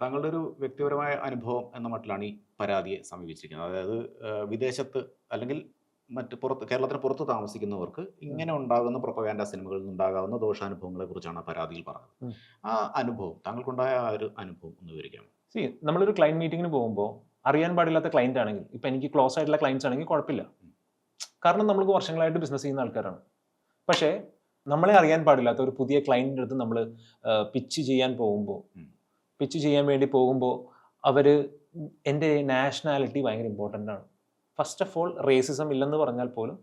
താങ്കളുടെ ഒരു വ്യക്തിപരമായ അനുഭവം എന്ന മട്ടിലാണ് ഈ പരാതിയെ സമീപിച്ചിരിക്കുന്നത്. അതായത് വിദേശത്ത് അല്ലെങ്കിൽ കേരളത്തിന് പുറത്ത് താമസിക്കുന്നവർക്ക് ഇങ്ങനെ ഉണ്ടാകുന്ന പ്രൊപ്പഗാൻഡ സിനിമകളിൽ നിന്നുണ്ടാകാവുന്ന ദോഷാനുഭവങ്ങളെ കുറിച്ചാണ് പരാതിയിൽ പറഞ്ഞത്. ആ അനുഭവം, താങ്കൾക്കുണ്ടായ ആ ഒരു അനുഭവം ഒന്ന് വിവരിക്കാം. നമ്മളൊരു ക്ലയന്റ് മീറ്റിങ്ങിന് പോകുമ്പോൾ അറിയാൻ പാടില്ലാത്ത ക്ലയന്റ് ആണെങ്കിൽ, ഇപ്പം എനിക്ക് ക്ലോസ് ആയിട്ടുള്ള ക്ലയൻസ് ആണെങ്കിൽ കുഴപ്പമില്ല, കാരണം നമ്മൾക്ക് വർഷങ്ങളായിട്ട് ബിസിനസ് ചെയ്യുന്ന ആൾക്കാരാണ്. പക്ഷേ നമ്മളെ അറിയാൻ പാടില്ലാത്ത ഒരു പുതിയ ക്ലയൻറ്റിൻ്റെ അടുത്ത് നമ്മൾ പിച്ച് ചെയ്യാൻ വേണ്ടി പോകുമ്പോൾ അവർ എൻ്റെ നാഷണാലിറ്റി ഭയങ്കര ഇമ്പോർട്ടൻ്റ് ആണ്. ഫസ്റ്റ് ഓഫ് ഓൾ റേസിസം ഇല്ലെന്ന് പറഞ്ഞാൽ പോലും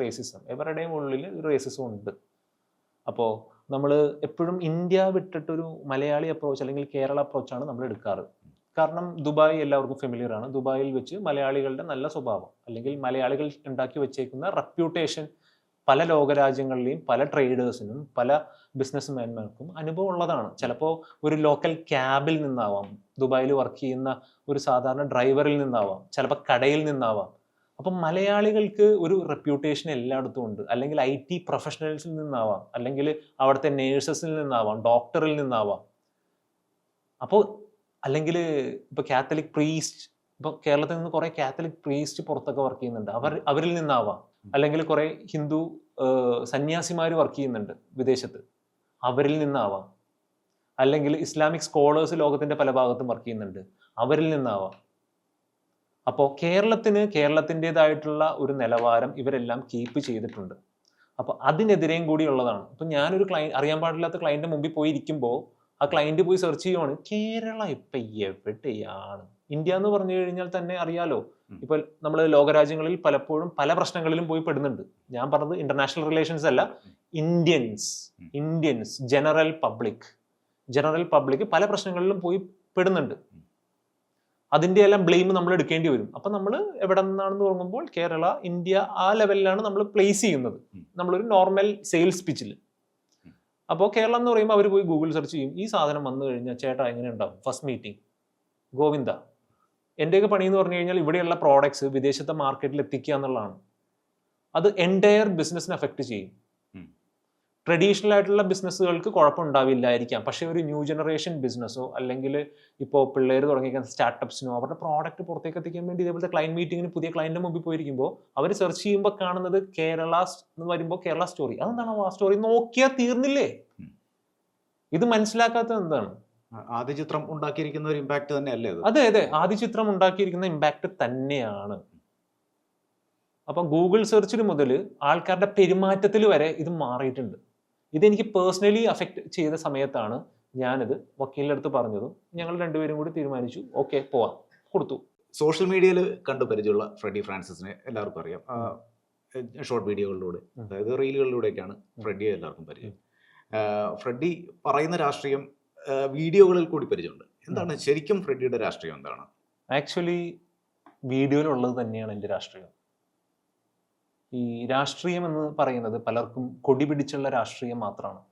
റേസിസം എവരുടെയും ഉള്ളിൽ ഒരു റേസിസം ഉണ്ട്. അപ്പോൾ നമ്മൾ എപ്പോഴും ഇന്ത്യ വിട്ടിട്ടൊരു മലയാളി അപ്രോച്ച് അല്ലെങ്കിൽ കേരള അപ്രോച്ചാണ് നമ്മൾ എടുക്കാറ്. കാരണം ദുബായ് എല്ലാവർക്കും ഫെമിലിയർ ആണ്. ദുബായിൽ വെച്ച് മലയാളികളുടെ നല്ല സ്വഭാവം, അല്ലെങ്കിൽ മലയാളികൾ ഉണ്ടാക്കി വെച്ചേക്കുന്ന റെപ്യൂട്ടേഷൻ പല ലോകരാജ്യങ്ങളിലെയും പല ട്രേഡേഴ്സിനും പല ബിസിനസ്മാൻമാർക്കും അനുഭവം ഉള്ളതാണ്. ചിലപ്പോൾ ഒരു ലോക്കൽ ക്യാബിൽ നിന്നാവാം, ദുബായിൽ വർക്ക് ചെയ്യുന്ന ഒരു സാധാരണ ഡ്രൈവറിൽ നിന്നാവാം, ചിലപ്പോൾ കടയിൽ നിന്നാവാം. അപ്പം മലയാളികൾക്ക് ഒരു റെപ്യൂട്ടേഷൻ എല്ലായിടത്തും ഉണ്ട്. അല്ലെങ്കിൽ IT പ്രൊഫഷണൽസിൽ നിന്നാവാം, അല്ലെങ്കിൽ അവിടുത്തെ നേഴ്സസിൽ നിന്നാവാം, ഡോക്ടറിൽ നിന്നാവാം. അപ്പോൾ അല്ലെങ്കിൽ ഇപ്പോൾ കാത്തലിക് പ്രീസ്റ്റ്, ഇപ്പോൾ കേരളത്തിൽ നിന്ന് കുറേ കാത്തലിക് പ്രീസ്റ്റ് പുറത്തൊക്കെ വർക്ക് ചെയ്യുന്നുണ്ട്, അവരിൽ നിന്നാവാം. അല്ലെങ്കിൽ കുറേ ഹിന്ദു സന്യാസിമാർ വർക്ക് ചെയ്യുന്നുണ്ട് വിദേശത്ത്, അവരിൽ നിന്നാവാം. അല്ലെങ്കിൽ ഇസ്ലാമിക് സ്കോളേഴ്സ് ലോകത്തിൻ്റെ പല ഭാഗത്തും വർക്ക് ചെയ്യുന്നുണ്ട്, അവരിൽ നിന്നാവാം. അപ്പോൾ കേരളത്തിൻ്റെതായിട്ടുള്ള ഒരു നിലവാരം ഇവരെല്ലാം കീപ്പ് ചെയ്തിട്ടുണ്ട്. അപ്പോൾ അതിനെതിരെയും കൂടിയുള്ളതാണ്. ഇപ്പം ഞാനൊരു അറിയാൻ പാടില്ലാത്ത ക്ലയൻറ്റ് മുമ്പിൽ പോയി ഇരിക്കുമ്പോൾ ആ ക്ലയൻറ്റ് പോയി സെർച്ച് ചെയ്യുവാണ്, കേരള ഇപ്പം എവിടെയാണ്? ഇന്ത്യ എന്ന് പറഞ്ഞു കഴിഞ്ഞാൽ തന്നെ അറിയാലോ, ഇപ്പോൾ നമ്മൾ ലോകരാജ്യങ്ങളിൽ പലപ്പോഴും പല പ്രശ്നങ്ങളിലും പോയി പെടുന്നുണ്ട്. ഞാൻ പറഞ്ഞത് ഇന്റർനാഷണൽ റിലേഷൻസ് അല്ല, ഇന്ത്യൻസ് ജനറൽ പബ്ലിക് പല പ്രശ്നങ്ങളിലും പോയി പെടുന്നുണ്ട്. അതിൻ്റെ എല്ലാം ബ്ലെയിം നമ്മൾ എടുക്കേണ്ടി വരും. അപ്പം നമ്മൾ എവിടെ നിന്നാണെന്ന് തുടങ്ങുമ്പോൾ കേരള, ഇന്ത്യ ആ ലെവലിലാണ് നമ്മൾ പ്ലേസ് ചെയ്യുന്നത്, നമ്മളൊരു നോർമൽ സെയിൽസ് പിച്ചിൽ. അപ്പോൾ കേരളം എന്ന് പറയുമ്പോൾ അവർ പോയി ഗൂഗിൾ സെർച്ച് ചെയ്യും, ഈ സാധനം വന്നു കഴിഞ്ഞാൽ ചേട്ടാ എങ്ങനെ ഉണ്ടാവും ഫസ്റ്റ് മീറ്റിംഗ്, ഗോവിന്ദ. എൻ്റെയൊക്കെ പണി എന്ന് പറഞ്ഞു കഴിഞ്ഞാൽ ഇവിടെയുള്ള പ്രോഡക്ട്സ് വിദേശത്തെ മാർക്കറ്റിൽ എത്തിക്കുക എന്നുള്ളതാണ്. അത് എൻറ്റയർ ബിസിനസ്സിനെ അഫക്റ്റ് ചെയ്യും. ട്രഡീഷണൽ ആയിട്ടുള്ള ബിസിനസ്സുകൾക്ക് കുഴപ്പമുണ്ടാവില്ലായിരിക്കാം, പക്ഷേ ഒരു ന്യൂ ജനറേഷൻ ബിസിനസ്സോ അല്ലെങ്കിൽ ഇപ്പോൾ പിള്ളേർ തുടങ്ങിയിരിക്കുന്ന സ്റ്റാർട്ടപ്സിനോ അവരുടെ പ്രോഡക്റ്റ് പുറത്തേക്ക് എത്തിക്കാൻ വേണ്ടി ഇതേപോലത്തെ ക്ലയൻറ്റ് മീറ്റിങ്ങിന് പുതിയ ക്ലയൻറ്റിൻ്റെ മുമ്പിൽ പോയിരിക്കുമ്പോൾ അവർ സെർച്ച് ചെയ്യുമ്പോൾ കാണുന്നത് കേരള എന്ന് വരുമ്പോൾ കേരള സ്റ്റോറി. അതെന്താണോ ആ സ്റ്റോറി? നോക്കിയാൽ തീർന്നില്ലേ? ഇത് മനസ്സിലാക്കാത്തത് എന്താണ്? ആദ്യ ചിത്രം ഉണ്ടാക്കിയിരിക്കുന്ന ഒരു ഇമ്പാക്ട് തന്നെയല്ലേ? അതെ, ആദ്യ ചിത്രം ഉണ്ടാക്കിയിരിക്കുന്ന ഇമ്പാക്ട് തന്നെയാണ്. അപ്പം ഗൂഗിൾ സെർച്ചിൽ മുതൽ ആൾക്കാരുടെ പെരുമാറ്റത്തിൽ വരെ ഇത് മാറിയിട്ടുണ്ട്. ഇതെനിക്ക് പേഴ്സണലി അഫക്റ്റ് ചെയ്ത സമയത്താണ് ഞാനിത് വക്കീലിൻ്റെ അടുത്ത് പറഞ്ഞതും ഞങ്ങൾ രണ്ടുപേരും കൂടി തീരുമാനിച്ചു, ഓക്കെ പോവാം, കൊടുത്തു. സോഷ്യൽ മീഡിയയിൽ കണ്ടു പരിചയമുള്ള ഫ്രെഡി ഫ്രാൻസിസിനെ എല്ലാവർക്കും അറിയാം. ഷോർട്ട് വീഡിയോകളിലൂടെ, അതായത് റീലുകളിലൂടെയൊക്കെയാണ് ഫ്രെഡിയെ എല്ലാവർക്കും പരിചയം. ഫ്രെഡി പറയുന്ന രാഷ്ട്രീയം വീഡിയോകളിൽ കൂടി പരിചയമുണ്ട്. എന്താണ് ശരിക്കും ഫ്രെഡിയുടെ രാഷ്ട്രീയം എന്താണ്? ആക്ച്വലി വീഡിയോയിലുള്ളത് തന്നെയാണ് എൻ്റെ രാഷ്ട്രീയം. ഈ രാഷ്ട്രീയം എന്ന് പറയുന്നത് പലർക്കും കൊടി പിടിച്ചുള്ള രാഷ്ട്രീയം മാത്രമാണ്.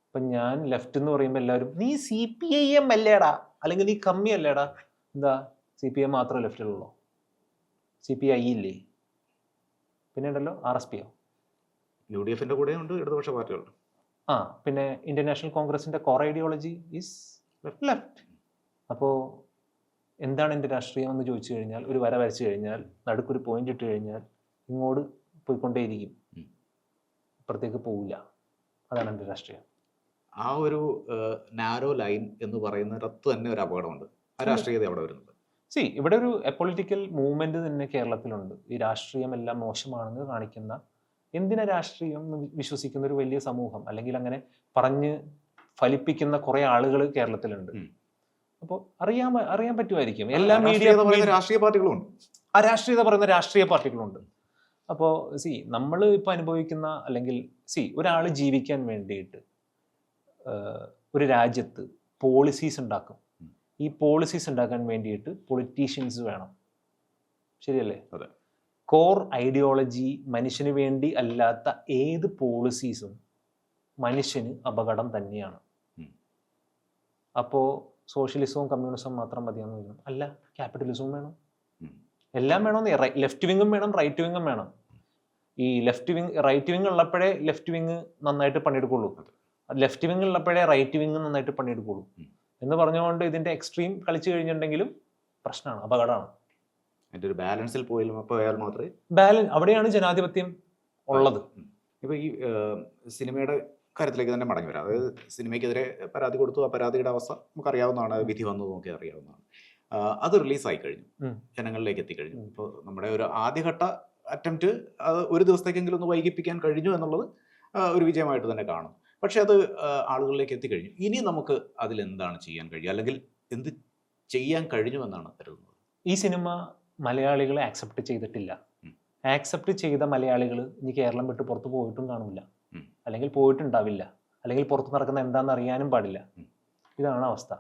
ഇപ്പം ഞാൻ ലെഫ്റ്റ് എന്ന് പറയുമ്പോൾ എല്ലാവരും നീ CPIM അല്ലേടാ, അല്ലെങ്കിൽ നീ കമ്മി അല്ലേടാ. എന്താ CPM മാത്രമേ ലെഫ്റ്റിലുള്ളൂ? CPI ഇല്ലേ? പിന്നെ ഉണ്ടല്ലോ RSP. UDF കൂടെ ഉണ്ട് ഇടതുപക്ഷ പാർട്ടികൾ. പിന്നെ ഇന്ത്യൻ നാഷണൽ കോൺഗ്രസിൻ്റെ കോർ ഐഡിയോളജി ഈസ് ലെഫ്റ്റ്. അപ്പോൾ എന്താണ് എൻ്റെ രാഷ്ട്രീയം എന്ന് ചോദിച്ചു കഴിഞ്ഞാൽ, ഒരു വര വരച്ചു കഴിഞ്ഞാൽ നടുക്കൊരു പോയിന്റ് ഇട്ട് കഴിഞ്ഞാൽ ഇങ്ങോട്ട് പോയിക്കൊണ്ടേയിരിക്കും, അപ്പുറത്തേക്ക് പോവില്ല. അതാണ് എൻ്റെ രാഷ്ട്രീയം. ആ ഒരു നാരോ ലൈൻ എന്ന് പറയുന്നിടത്ത് തന്നെ ഒരു അപകടമുണ്ട്. ആ രാഷ്ട്രീയത അവിടെ വരുന്നത്. ഇവിടെ ഒരു പൊളിറ്റിക്കൽ മൂവ്മെന്റ് തന്നെ കേരളത്തിലുണ്ട്. ഈ രാഷ്ട്രീയം എല്ലാം മോശമാണെന്ന് കാണിക്കുന്ന, എന്തിനാ രാഷ്ട്രീയം എന്ന് വിശ്വസിക്കുന്ന ഒരു വലിയ സമൂഹം, അല്ലെങ്കിൽ അങ്ങനെ പറഞ്ഞ് ഫലിപ്പിക്കുന്ന കുറെ ആളുകൾ കേരളത്തിലുണ്ട്. അപ്പോൾ അറിയാൻ പറ്റുമായിരിക്കും. എല്ലാ മീഡിയ രാഷ്ട്രീയ പാർട്ടികളുണ്ട്, അരാഷ്ട്രീയത പറയുന്ന രാഷ്ട്രീയ പാർട്ടികളുണ്ട്. അപ്പോൾ നമ്മൾ ഇപ്പോൾ അനുഭവിക്കുന്ന, അല്ലെങ്കിൽ ഒരാൾ ജീവിക്കാൻ വേണ്ടിയിട്ട് ഒരു രാജ്യത്ത് പോളിസീസ് ഉണ്ടാക്കും. ഈ പോളിസീസ് ഉണ്ടാക്കാൻ വേണ്ടിയിട്ട് പൊളിറ്റീഷ്യൻസ് വേണം, ശരിയല്ലേ? അതെ. കോർ ഐഡിയോളജി മനുഷ്യന് വേണ്ടി അല്ലാത്ത ഏത് പോളിസീസും മനുഷ്യന് അപകടം തന്നെയാണ്. അപ്പോൾ സോഷ്യലിസവും കമ്മ്യൂണിസവും മാത്രം മതിയാന്ന് വരും. അല്ല, ക്യാപിറ്റലിസവും വേണം, എല്ലാം വേണമെന്ന്. ലെഫ്റ്റ് വിങ്ങും വേണം, റൈറ്റ് വിങ്ങും വേണം. ഈ റൈറ്റ് വിങ് ഉള്ളപ്പോഴേ ലെഫ്റ്റ് വിങ് നന്നായിട്ട് പണിയെടുക്കുള്ളൂ, ലെഫ്റ്റ് വിങ് ഉള്ളപ്പോഴേ റൈറ്റ് വിങ് നന്നായിട്ട് പണിയെടുക്കുള്ളൂ എന്ന് പറഞ്ഞുകൊണ്ട് ഇതിന്റെ എക്സ്ട്രീം കളിച്ചു കഴിഞ്ഞിട്ടുണ്ടെങ്കിലും പ്രശ്നമാണ്, അപകടമാണ്. ബാലൻസിൽ പോയാൽ മാത്രമേ അവിടെയാണ് ജനാധിപത്യം ഉള്ളത്. ഇപ്പൊ ഈ സിനിമയുടെ കാര്യത്തിലേക്ക് തന്നെ മടങ്ങി വരാം. അതായത് സിനിമയ്ക്കെതിരെ പരാതി കൊടുത്തു, ആ പരാതിയുടെ അവസ്ഥ നമുക്കറിയാവുന്നതാണ്, വിധി വന്നു നോക്കി അറിയാവുന്നതാണ്. അത് റിലീസായി കഴിഞ്ഞു, ജനങ്ങളിലേക്ക് എത്തിക്കഴിഞ്ഞു. ഇപ്പോൾ നമ്മുടെ ഒരു ആദ്യഘട്ട അറ്റംപ്റ്റ് അത് ഒരു ദിവസത്തേക്കെങ്കിലും ഒന്ന് വൈകിപ്പിക്കാൻ കഴിഞ്ഞു എന്നുള്ളത് ഒരു വിജയമായിട്ട് തന്നെ കാണും. പക്ഷെ അത് ആളുകളിലേക്ക് എത്തിക്കഴിഞ്ഞു. ഇനി നമുക്ക് അതിലെന്താണ് ചെയ്യാൻ കഴിയുക, അല്ലെങ്കിൽ എന്ത് ചെയ്യാൻ കഴിഞ്ഞു എന്നാണ് കരുതുന്നത്? ഈ സിനിമ മലയാളികളെ ആക്സെപ്റ്റ് ചെയ്തിട്ടില്ല. ആക്സെപ്റ്റ് ചെയ്ത മലയാളികൾ ഇനി കേരളം വിട്ട് പുറത്ത് പോയിട്ടും കാണില്ല, അല്ലെങ്കിൽ പോയിട്ടുണ്ടാവില്ല, അല്ലെങ്കിൽ പുറത്ത് നടക്കുന്ന എന്താണെന്ന് അറിയാനും പാടില്ല. ഇതാണ് അവസ്ഥ.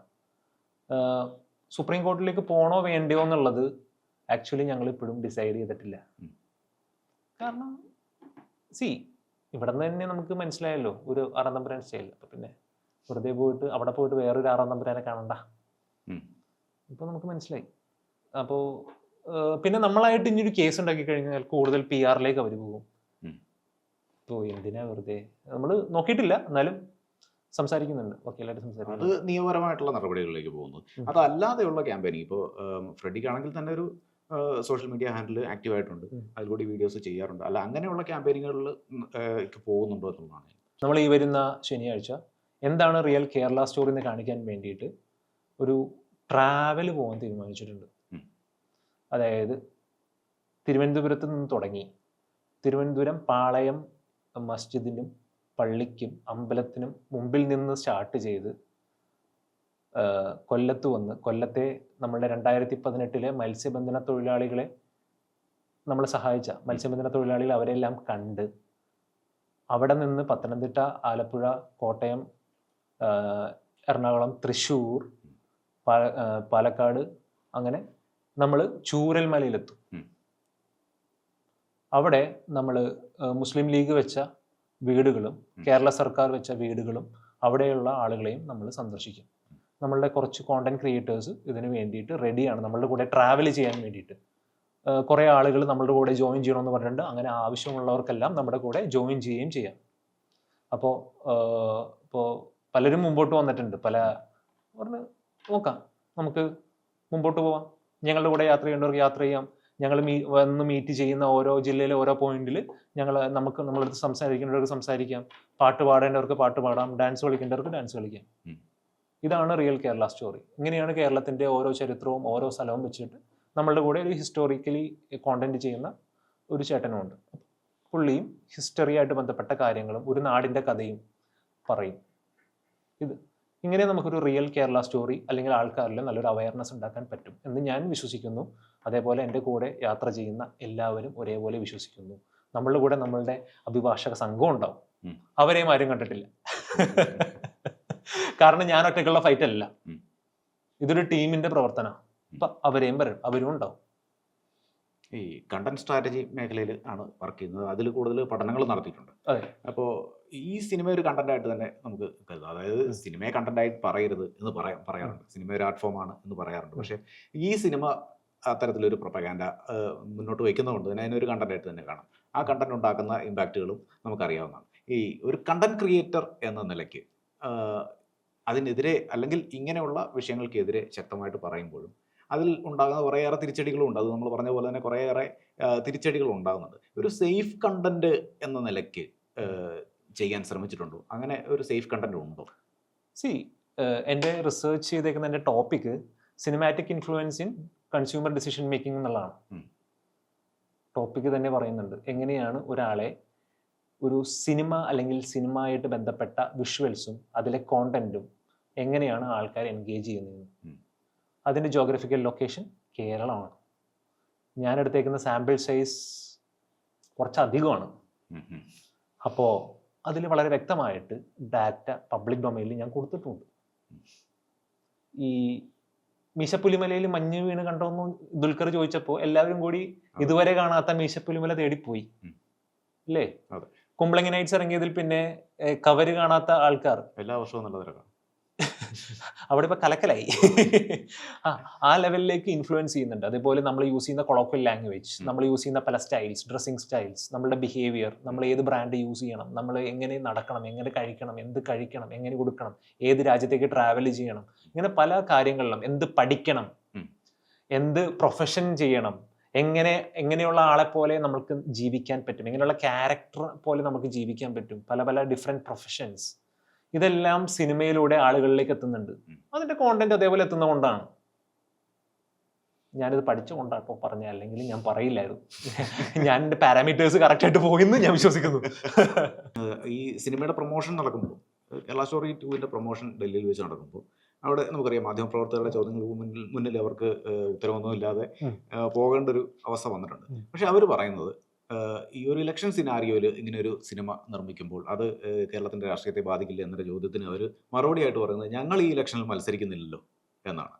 സുപ്രീം കോടതിയിലേക്ക് പോകണോ വേണ്ടയോ എന്നുള്ളത് ആക്ച്വലി ഞങ്ങൾ ഇപ്പോഴും ഡിസൈഡ് ചെയ്തിട്ടില്ല. കാരണം ഇവിടെ നിന്ന് തന്നെ നമുക്ക് മനസ്സിലായല്ലോ ഒരു ആറാം തമ്പുരാൻ സ്റ്റൈൽ. അപ്പം പിന്നെ വെറുതെ പോയിട്ട് അവിടെ പോയിട്ട് വേറൊരു ആറാം തമ്പുരാനെ കാണണ്ട, ഇപ്പോൾ നമുക്ക് മനസ്സിലായി. അപ്പോൾ പിന്നെ നമ്മളായിട്ട് ഇനിയൊരു കേസ് ഉണ്ടാക്കി കഴിഞ്ഞാൽ കൂടുതൽ PR അവർ പോകും. ഇപ്പോൾ എന്തിനാ വെറുതെ, നമ്മൾ നോക്കിയിട്ടില്ല, എന്നാലും സംസാരിക്കുന്നുണ്ട്, വക്കീലായിട്ട് സംസാരിക്കുന്നു. അത് നിയമപരമായിട്ടുള്ള നടപടികളിലേക്ക് പോകുന്നു. അതല്ലാതെയുള്ള ക്യാമ്പയിനിങ് ഇപ്പോൾ ഫ്രെഡിക്കാണെങ്കിൽ തന്നെ ഒരു സോഷ്യൽ മീഡിയ ഹാൻഡിൽ ആക്റ്റീവ് ആയിട്ടുണ്ട്, അതിലൂടെ വീഡിയോസ് ചെയ്യാറുണ്ട്. അല്ല, അങ്ങനെയുള്ള ക്യാമ്പയിനുകളിൽ പോകുന്നുണ്ടോ എന്നുള്ളതാണ്. നമ്മൾ ഈ വരുന്ന ശനിയാഴ്ച എന്താണ് റിയൽ കേരള സ്റ്റോറി എന്ന് കാണിക്കാൻ വേണ്ടിയിട്ട് ഒരു ട്രാവൽ പോകാൻ തീരുമാനിച്ചിട്ടുണ്ട്. അതായത് തിരുവനന്തപുരത്ത് നിന്ന് തുടങ്ങി തിരുവനന്തപുരം പാളയം മസ്ജിദിനും പള്ളിക്കും അമ്പലത്തിനും മുമ്പിൽ നിന്ന് സ്റ്റാർട്ട് ചെയ്ത് കൊല്ലത്ത് വന്ന്, കൊല്ലത്തെ നമ്മളുടെ 2018 മത്സ്യബന്ധന തൊഴിലാളികളെ നമ്മൾ സഹായിച്ച മത്സ്യബന്ധന തൊഴിലാളികൾ അവരെല്ലാം കണ്ട്, അവിടെ നിന്ന് പത്തനംതിട്ട, ആലപ്പുഴ, കോട്ടയം, എറണാകുളം, തൃശ്ശൂർ, പാലക്കാട്, അങ്ങനെ നമ്മൾ ചൂരൽമലയിലെത്തും. അവിടെ നമ്മൾ മുസ്ലിം ലീഗ് വെച്ച വീടുകളും കേരള സർക്കാർ വെച്ച വീടുകളും അവിടെയുള്ള ആളുകളെയും നമ്മൾ സന്ദർശിക്കും. നമ്മളുടെ കുറച്ച് കോണ്ടന്റ് ക്രിയേറ്റേഴ്സ് ഇതിന് വേണ്ടിയിട്ട് റെഡിയാണ്, നമ്മളുടെ കൂടെ ട്രാവൽ ചെയ്യാൻ വേണ്ടിയിട്ട്. കുറേ ആളുകൾ നമ്മളുടെ കൂടെ ജോയിൻ ചെയ്യണമെന്ന് പറഞ്ഞിട്ടുണ്ട്. അങ്ങനെ ആവശ്യമുള്ളവർക്കെല്ലാം നമ്മുടെ കൂടെ ജോയിൻ ചെയ്യുകയും ചെയ്യാം. അപ്പോൾ പലരും മുമ്പോട്ട് വന്നിട്ടുണ്ട്, പറഞ്ഞ് നോക്കാം, നമുക്ക് മുമ്പോട്ട് പോവാം, ഞങ്ങളുടെ കൂടെ യാത്ര ചെയ്യേണ്ടവർക്ക് യാത്ര ചെയ്യാം, ഞങ്ങൾ വന്ന് മീറ്റ് ചെയ്യുന്ന ഓരോ ജില്ലയിലെ ഓരോ പോയിന്റിൽ നമ്മളടുത്ത് സംസാരിക്കേണ്ടവർക്ക് സംസാരിക്കാം, പാട്ട് പാടേണ്ടവർക്ക് പാട്ട് പാടാം, ഡാൻസ് കളിക്കേണ്ടവർക്ക് ഡാൻസ് കളിക്കാം. ഇതാണ് റിയൽ കേരള സ്റ്റോറി. ഇങ്ങനെയാണ് കേരളത്തിൻ്റെ ഓരോ ചരിത്രവും ഓരോ സ്ഥലവും വെച്ചിട്ട് നമ്മളുടെ കൂടെ ഒരു ഹിസ്റ്റോറിക്കലി കോണ്ടന്റ് ചെയ്യുന്ന ഒരു ചേട്ടനുമുണ്ട്. പുള്ളിയും ഹിസ്റ്ററിയായിട്ട് ബന്ധപ്പെട്ട കാര്യങ്ങളും ഒരു നാടിൻ്റെ കഥയും പറയും. ഇങ്ങനെ നമുക്കൊരു റിയൽ കേരള സ്റ്റോറി അല്ലെങ്കിൽ ആൾക്കാരിൽ നല്ലൊരു അവയർനെസ് ഉണ്ടാക്കാൻ പറ്റും എന്ന് ഞാൻ വിശ്വസിക്കുന്നു. അതേപോലെ എൻ്റെ കൂടെ യാത്ര ചെയ്യുന്ന എല്ലാവരും ഒരേപോലെ വിശ്വസിക്കുന്നു. നമ്മളുടെ കൂടെ നമ്മളുടെ അഭിഭാഷക സംഘം ഉണ്ടാവും. അവരെയും ആരും കണ്ടിട്ടില്ല. കാരണം ഞാൻ ഒറ്റയ്ക്കുള്ള ഫൈറ്റ് അല്ല, ഇതൊരു ടീമിന്റെ പ്രവർത്തനമാണ്. അപ്പൊ അവരും ഉണ്ടാവും. ഈ കണ്ടന്റ് സ്ട്രാറ്റജി മേഖലയിൽ ആണ് വർക്ക് ചെയ്യുന്നത്. അതിൽ കൂടുതൽ പഠനങ്ങൾ നടത്തിയിട്ടുണ്ട്. അപ്പോൾ ഈ സിനിമ ഒരു കണ്ടന്റ് ആയിട്ട് തന്നെ നമുക്ക് കരുതാം. അതായത് സിനിമയെ കണ്ടന്റ് ആയിട്ട് പറയരുത് എന്ന് പറയാറുണ്ട്. സിനിമ ഒരു ആർട്ട് ഫോം ആണ് എന്ന് പറയാറുണ്ട്. പക്ഷേ ഈ സിനിമ അത്തരത്തിലൊരു പ്രൊപ്പഗാൻഡ മുന്നോട്ട് വയ്ക്കുന്നതുകൊണ്ട് തന്നെ അതിനൊരു കണ്ടന്റ് ആയിട്ട് തന്നെ കാണാം. ആ കണ്ടന്റ് ഉണ്ടാക്കുന്ന ഇമ്പാക്റ്റുകളും നമുക്കറിയാവുന്നതാണ്. ഈ ഒരു കണ്ടന്റ് ക്രിയേറ്റർ എന്ന നിലയ്ക്ക് അതിനെതിരെ അല്ലെങ്കിൽ ഇങ്ങനെയുള്ള വിഷയങ്ങൾക്കെതിരെ ശക്തമായിട്ട് പറയുമ്പോഴും അതിൽ ഉണ്ടാകുന്ന കുറേയേറെ തിരിച്ചടികളും ഉണ്ട്. അത് നമ്മൾ പറഞ്ഞ പോലെ തന്നെ കുറേയേറെ തിരിച്ചടികൾ ഉണ്ടാകുന്നുണ്ട്. ഒരു സേഫ് കണ്ടന്റ് എന്ന നിലയ്ക്ക് ചെയ്യാൻ ശ്രമിച്ചിട്ടുണ്ടോ? അങ്ങനെ ഒരു സേഫ് കണ്ടന്റ് ഉണ്ടോ? എൻ്റെ റിസർച്ച് ചെയ്തേക്കുന്ന എൻ്റെ topic cinematic influence in consumer decision making എന്നുള്ളതാണ്. ടോപ്പിക്ക് തന്നെ പറയുന്നുണ്ട് എങ്ങനെയാണ് ഒരാളെ ഒരു സിനിമ അല്ലെങ്കിൽ സിനിമയായിട്ട് ബന്ധപ്പെട്ട വിഷ്വൽസും അതിലെ കോണ്ടന്റും എങ്ങനെയാണ് ആൾക്കാർ എൻഗേജ് ചെയ്യുന്നത്. അതിൻ്റെ ജോഗ്രഫിക്കൽ ലൊക്കേഷൻ കേരളമാണ്. ഞാൻ എടുത്തേക്കുന്ന സാമ്പിൾ സൈസ് കുറച്ചധികമാണ്. അപ്പോൾ അതിൽ വളരെ വ്യക്തമായിട്ട് ഡാറ്റ പബ്ലിക് ഡൊമൈനിൽ ഞാൻ കൊടുത്തിട്ടുണ്ട്. ഈ മീശപ്പുലിമലയിൽ മഞ്ഞ് വീണ് കണ്ടോന്ന് ദുൽഖർ ചോദിച്ചപ്പോൾ എല്ലാവരും കൂടി ഇതുവരെ കാണാത്ത മീശപ്പുലിമല തേടിപ്പോയി അല്ലേ? കുമ്പളങ്ങി നൈറ്റ്സ് ഇറങ്ങിയതിൽ പിന്നെ കവര് കാണാത്ത ആൾക്കാർ എല്ലാ വർഷവും നല്ല തിരക്കാണ്. അവിടെ ഇപ്പൊ കലക്കലായി. ആ ലെവലിലേക്ക് ഇൻഫ്ലുവൻസ് ചെയ്യുന്നുണ്ട്. അതേപോലെ നമ്മൾ യൂസ് ചെയ്യുന്ന കൊളോക്വൽ ലാംഗ്വേജ്, നമ്മൾ യൂസ് ചെയ്യുന്ന പല സ്റ്റൈൽസ്, ഡ്രസ്സിങ് സ്റ്റൈൽസ്, നമ്മുടെ ബിഹേവിയർ, നമ്മൾ ഏത് ബ്രാൻഡ് യൂസ് ചെയ്യണം, നമ്മൾ എങ്ങനെ നടക്കണം, എങ്ങനെ കഴിക്കണം, എന്ത് കഴിക്കണം, എങ്ങനെ കൊടുക്കണം, ഏത് രാജ്യത്തേക്ക് ട്രാവൽ ചെയ്യണം, ഇങ്ങനെ പല കാര്യങ്ങളിലും എന്ത് പഠിക്കണം, എന്ത് പ്രൊഫഷൻ ചെയ്യണം, എങ്ങനെയുള്ള ആളെ പോലെ നമുക്ക് ജീവിക്കാൻ പറ്റും, എങ്ങനെയുള്ള ക്യാരക്ടർ പോലെ നമുക്ക് ജീവിക്കാൻ പറ്റും, പല പല ഡിഫറെൻറ്റ് പ്രൊഫഷൻസ്, ഇതെല്ലാം സിനിമയിലൂടെ ആളുകളിലേക്ക് എത്തുന്നുണ്ട്. അതിന്റെ കോണ്ടന്റ് അതേപോലെ എത്തുന്നതുകൊണ്ടാണ്. ഞാനിത് പഠിച്ചുകൊണ്ടാട്ടോ പറഞ്ഞ, അല്ലെങ്കിൽ ഞാൻ പറയില്ലായിരുന്നു. ഞാൻ എൻ്റെ പാരാമീറ്റേഴ്സ് കറക്റ്റായിട്ട് പോയെന്ന് ഞാൻ വിശ്വസിക്കുന്നു. ഈ സിനിമയുടെ പ്രൊമോഷൻ നടക്കുമ്പോൾ, കേരള സ്റ്റോറി 2 പ്രൊമോഷൻ ഡൽഹിയിൽ വെച്ച് നടക്കുമ്പോൾ അവിടെ നമുക്കറിയാം മാധ്യമപ്രവർത്തകരുടെ ചോദ്യങ്ങൾക്ക് മുന്നിൽ അവർക്ക് ഉത്തരവൊന്നും ഇല്ലാതെ പോകേണ്ട ഒരു അവസ്ഥ വന്നിട്ടുണ്ട്. പക്ഷെ അവർ പറയുന്നത് ഈ ഒരു ഇലക്ഷൻ സിനാരിയോയിൽ ഇങ്ങനെ ഒരു സിനിമ നിർമ്മിക്കുമ്പോൾ അത് കേരളത്തിൻ്റെ രാഷ്ട്രീയത്തെ ബാധിക്കില്ല എന്നൊരു ചോദ്യത്തിന് അവർ മറുപടിയായിട്ട് പറയുന്നത് ഞങ്ങൾ ഈ ഇലക്ഷനിൽ മത്സരിക്കുന്നില്ലല്ലോ എന്നാണ്.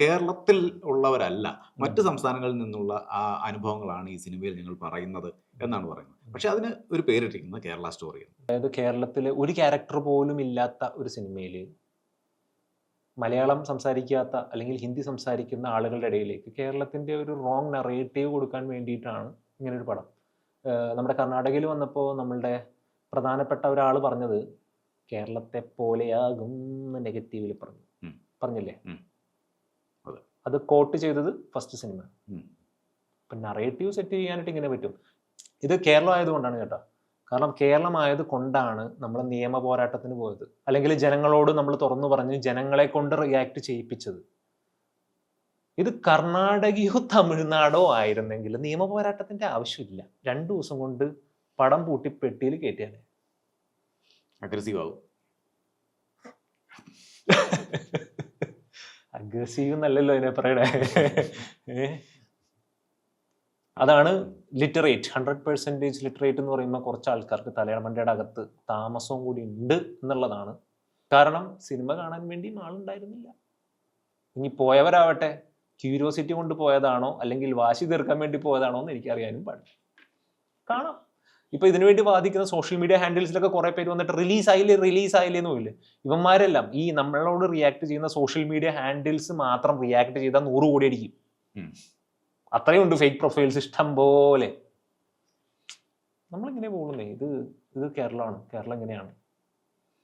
കേരളത്തിൽ ഉള്ളവരല്ല, മറ്റ് സംസ്ഥാനങ്ങളിൽ നിന്നുള്ള ആ അനുഭവങ്ങളാണ് ഈ സിനിമയിൽ ഞങ്ങൾ പറയുന്നത് എന്നാണ് പറയുന്നത്. പക്ഷെ അതിന് ഒരു പേരിട്ടിരിക്കുന്നത് കേരള സ്റ്റോറി. അതായത് കേരളത്തിലെ ഒരു ക്യാരക്ടർ പോലും ഇല്ലാത്ത ഒരു സിനിമയിൽ മലയാളം സംസാരിക്കാത്ത അല്ലെങ്കിൽ ഹിന്ദി സംസാരിക്കുന്ന ആളുകളുടെ ഇടയിലേക്ക് കേരളത്തിൻ്റെ ഒരു റോങ് നറേറ്റീവ് കൊടുക്കാൻ വേണ്ടിയിട്ടാണ് ഇങ്ങനൊരു പടം. നമ്മുടെ കർണാടകയിൽ വന്നപ്പോൾ നമ്മളുടെ പ്രധാനപ്പെട്ട ഒരാൾ പറഞ്ഞത് കേരളത്തെ പോലെയാകും നെഗറ്റീവിൽ പറഞ്ഞില്ലേ? അത് കോട്ട് ചെയ്തത് ഫസ്റ്റ് സിനിമ. ഇപ്പം നറേറ്റീവ് സെറ്റ് ചെയ്യാനായിട്ട് ഇങ്ങനെ പറ്റും. ഇത് കേരളം ആയതുകൊണ്ടാണ് കേട്ടോ. കാരണം കേരളമായത് കൊണ്ടാണ് നമ്മൾ നിയമ പോരാട്ടത്തിന് പോയത്, അല്ലെങ്കിൽ ജനങ്ങളോട് നമ്മൾ തുറന്നു പറഞ്ഞ് ജനങ്ങളെ കൊണ്ട് റിയാക്ട് ചെയ്യിപ്പിച്ചത്. ഇത് കർണാടകയോ തമിഴ്നാടോ ആയിരുന്നെങ്കിൽ നിയമ പോരാട്ടത്തിന്റെ ആവശ്യമില്ല. 2 ദിവസം കൊണ്ട് പടം പൂട്ടി പെട്ടിയിൽ കയറ്റിയാലേ. അഗ്രസീവ് ആവും. അഗ്രസീവ് എന്നല്ലല്ലോ അതിനെ പറയണേ. അതാണ് ലിറ്ററേറ്റ്. 100% ലിറ്ററേറ്റ് എന്ന് പറയുമ്പോൾ കുറച്ച് ആൾക്കാർക്ക് തലയണമണ്ടയുടെ അകത്ത് താമസവും കൂടി ഉണ്ട് എന്നുള്ളതാണ്. കാരണം സിനിമ കാണാൻ വേണ്ടിയും ആളുണ്ടായിരുന്നില്ല. ഇനി പോയവരാവട്ടെ ക്യൂരിയോസിറ്റി കൊണ്ട് പോയതാണോ അല്ലെങ്കിൽ വാശി തീർക്കാൻ വേണ്ടി പോയതാണോ എന്ന് എനിക്കറിയാനും പാടില്ല. കാണാം. ഇപ്പൊ ഇതിനുവേണ്ടി വാദിക്കുന്ന സോഷ്യൽ മീഡിയ ഹാൻഡിൽസിലൊക്കെ കുറെ പേര് വന്നിട്ട് റിലീസായില്ലേ എന്നുമില്ലേ. ഇവന്മാരെല്ലാം ഈ നമ്മളോട് റിയാക്ട് ചെയ്യുന്ന സോഷ്യൽ മീഡിയ ഹാൻഡിൽസ് മാത്രം റിയാക്ട് ചെയ്താൽ 100 കോടി അടിക്കും. അത്രയും ഉണ്ട് ഫേക്ക് പ്രൊഫൈൽസ് ഇഷ്ടം പോലെ. നമ്മളിങ്ങനെ പോകുന്നേ. ഇത് കേരളമാണ്. കേരളം ഇങ്ങനെയാണ്.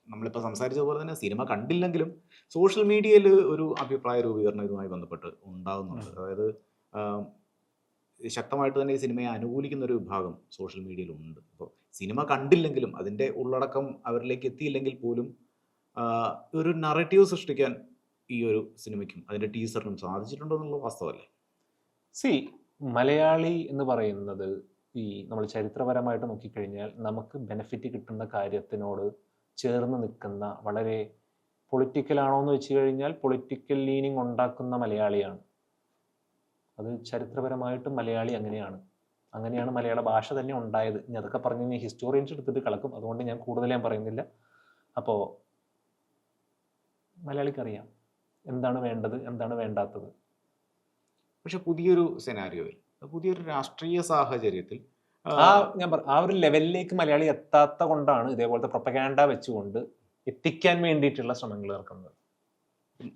നമ്മളിപ്പോൾ സംസാരിച്ചതുപോലെ തന്നെ സിനിമ കണ്ടില്ലെങ്കിലും സോഷ്യൽ മീഡിയയിൽ ഒരു അഭിപ്രായ രൂപീകരണം ഇതുമായി ബന്ധപ്പെട്ട് ഉണ്ടാകുന്നുണ്ട്. അതായത് ശക്തമായിട്ട് തന്നെ ഈ സിനിമയെ അനുകൂലിക്കുന്ന ഒരു വിഭാഗം സോഷ്യൽ മീഡിയയിലുണ്ട്. അപ്പോൾ സിനിമ കണ്ടില്ലെങ്കിലും അതിൻ്റെ ഉള്ളടക്കം അവരിലേക്ക് എത്തിയില്ലെങ്കിൽ പോലും ഒരു നറേറ്റീവ് സൃഷ്ടിക്കാൻ ഈ ഒരു സിനിമയ്ക്കും അതിൻ്റെ ടീസറിനും സാധിച്ചിട്ടുണ്ടോ എന്നുള്ള വാസ്തവമല്ലേ? മലയാളി എന്ന് പറയുന്നത് ഈ നമ്മൾ ചരിത്രപരമായിട്ട് നോക്കിക്കഴിഞ്ഞാൽ നമുക്ക് ബെനിഫിറ്റ് കിട്ടുന്ന കാര്യത്തിനോട് ചേർന്ന് നിൽക്കുന്ന വളരെ പൊളിറ്റിക്കലാണോ എന്ന് വെച്ച് കഴിഞ്ഞാൽ പൊളിറ്റിക്കൽ ലീനിങ് ഉണ്ടാക്കുന്ന മലയാളിയാണ്. അത് ചരിത്രപരമായിട്ട് മലയാളി അങ്ങനെയാണ് മലയാള ഭാഷ തന്നെ ഉണ്ടായത്. ഇനി അതൊക്കെ പറഞ്ഞ് ഞാൻ ഹിസ്റ്റോറിയൻസ് എടുത്തിട്ട് കളക്കും, അതുകൊണ്ട് ഞാൻ കൂടുതൽ ഞാൻ പറയുന്നില്ല. അപ്പോൾ മലയാളിക്കറിയാം എന്താണ് വേണ്ടത്, എന്താണ് വേണ്ടാത്തത്. പക്ഷെ പുതിയൊരു സെനാരിയോയിൽ, പുതിയൊരു രാഷ്ട്രീയ സാഹചര്യത്തിൽ ആ ഒരു ലെവലിലേക്ക് മലയാളി എത്താത്ത കൊണ്ടാണ് ഇതേപോലത്തെ പ്രൊപ്പഗാൻഡ വെച്ചുകൊണ്ട് എത്തിക്കാൻ വേണ്ടിയിട്ടുള്ള ശ്രമങ്ങൾ നടക്കുന്നത്.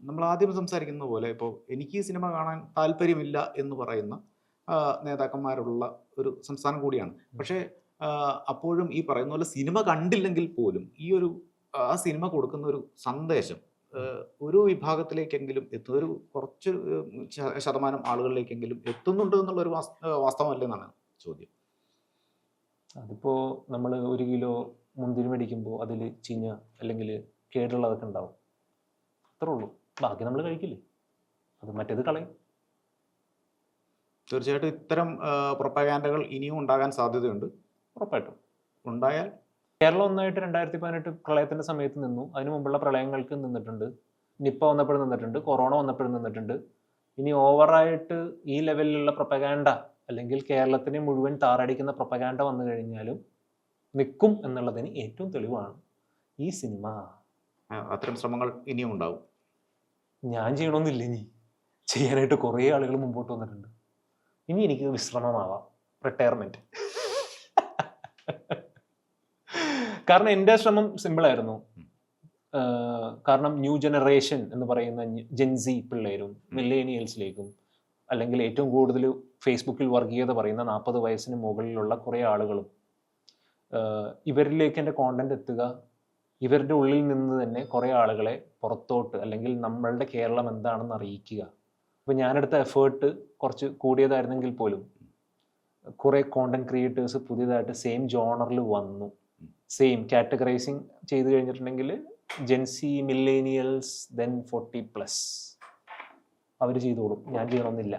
നമ്മൾ ആദ്യം സംസാരിക്കുന്ന പോലെ ഇപ്പോൾ എനിക്ക് ഈ സിനിമ കാണാൻ താല്പര്യമില്ല എന്ന് പറയുന്ന നേതാക്കന്മാരുള്ള ഒരു സംസ്ഥാനം കൂടിയാണ്. പക്ഷേ അപ്പോഴും ഈ പറയുന്ന പോലെ സിനിമ കണ്ടില്ലെങ്കിൽ പോലും ഈ ഒരു ആ സിനിമ കൊടുക്കുന്ന ഒരു സന്ദേശം ഒരു വിഭാഗത്തിലേക്കെങ്കിലും എത്തുന്ന ഒരു കുറച്ച് ശതമാനം ആളുകളിലേക്കെങ്കിലും എത്തുന്നുണ്ട് എന്നുള്ളൊരു വാസ്തവമല്ലേ എന്നാണ് ചോദ്യം. അതിപ്പോൾ നമ്മൾ 1 കിലോ മുന്തിരി മേടിക്കുമ്പോൾ അതിൽ ചീഞ്ഞ അല്ലെങ്കിൽ കേടുള്ളതൊക്കെ ഉണ്ടാവും, അത്രേ ഉള്ളൂ. ബാക്കി നമ്മൾ കഴിക്കില്ലേ, അത് മറ്റേത് കളയും. തീർച്ചയായിട്ടും ഇത്തരം പ്രൊപ്പഗാൻഡകൾ ഇനിയും ഉണ്ടാകാൻ സാധ്യതയുണ്ട്. ഉറപ്പായിട്ടും ഉണ്ടായാൽ കേരളം ഒന്നായിട്ട് 2018 പ്രളയത്തിൻ്റെ സമയത്ത് നിന്നു. അതിനു മുമ്പുള്ള പ്രളയങ്ങൾക്ക് നിന്നിട്ടുണ്ട്, നിപ്പ വന്നപ്പോഴും നിന്നിട്ടുണ്ട്, കൊറോണ വന്നപ്പോഴും നിന്നിട്ടുണ്ട്. ഇനി ഓവറായിട്ട് ഈ ലെവലിലുള്ള പ്രൊപ്പഗാൻഡ അല്ലെങ്കിൽ കേരളത്തിനെ മുഴുവൻ താറടിക്കുന്ന പ്രൊപ്പഗാൻഡ വന്നു കഴിഞ്ഞാലും നിൽക്കും എന്നുള്ളതിന് ഏറ്റവും തെളിവാണ് ഈ സിനിമ. അത്തരം ശ്രമങ്ങൾ ഇനിയും ഉണ്ടാവും. ഞാൻ ചെയ്യണമെന്നില്ല, ഇനി ചെയ്യാനായിട്ട് കുറേ ആളുകൾ മുമ്പോട്ട് വന്നിട്ടുണ്ട്. ഇനി എനിക്ക് വിശ്രമമാവാം, റിട്ടയർമെൻറ്റ്. കാരണം എൻ്റെ ശ്രമം സിമ്പിളായിരുന്നു. കാരണം ന്യൂ ജനറേഷൻ എന്ന് പറയുന്ന ജെൻസി പിള്ളേരും മില്ലേനിയൽസിലേക്കും അല്ലെങ്കിൽ ഏറ്റവും കൂടുതൽ ഫേസ്ബുക്കിൽ വർഗീയത പറയുന്ന 40 വയസ്സിന് മുകളിലുള്ള കുറേ ആളുകളും ഇവരിലേക്ക് എൻ്റെ കോണ്ടന്റ് എത്തുക, ഇവരുടെ ഉള്ളിൽ നിന്ന് തന്നെ കുറേ ആളുകളെ പുറത്തോട്ട് അല്ലെങ്കിൽ നമ്മളുടെ കേരളം എന്താണെന്ന് അറിയിക്കുക. അപ്പോൾ ഞാനെടുത്ത എഫേർട്ട് കുറച്ച് കൂടിയതായിരുന്നെങ്കിൽ പോലും കുറേ കോണ്ടന്റ് ക്രിയേറ്റേഴ്സ് പുതിയതായിട്ട് സെയിം ജോണറിൽ വന്നു. സെയിം കാറ്റഗറൈസിങ് ചെയ്ത് കഴിഞ്ഞിട്ടുണ്ടെങ്കിൽ ജെൻസി, മില്ലേനിയൽസ്, ദെൻ 40+. അവർ ചെയ്തോളും, ഞാൻ ചെയ്യണമെന്നില്ല.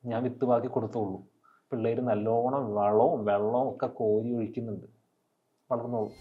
ഞാൻ വിത്ത് ബാക്കി കൊടുത്തോളൂ. പിള്ളേർ നല്ലോണം വെള്ളവും ഒക്കെ കോരി ഒഴിക്കുന്നുണ്ട്, വളർന്നോളും.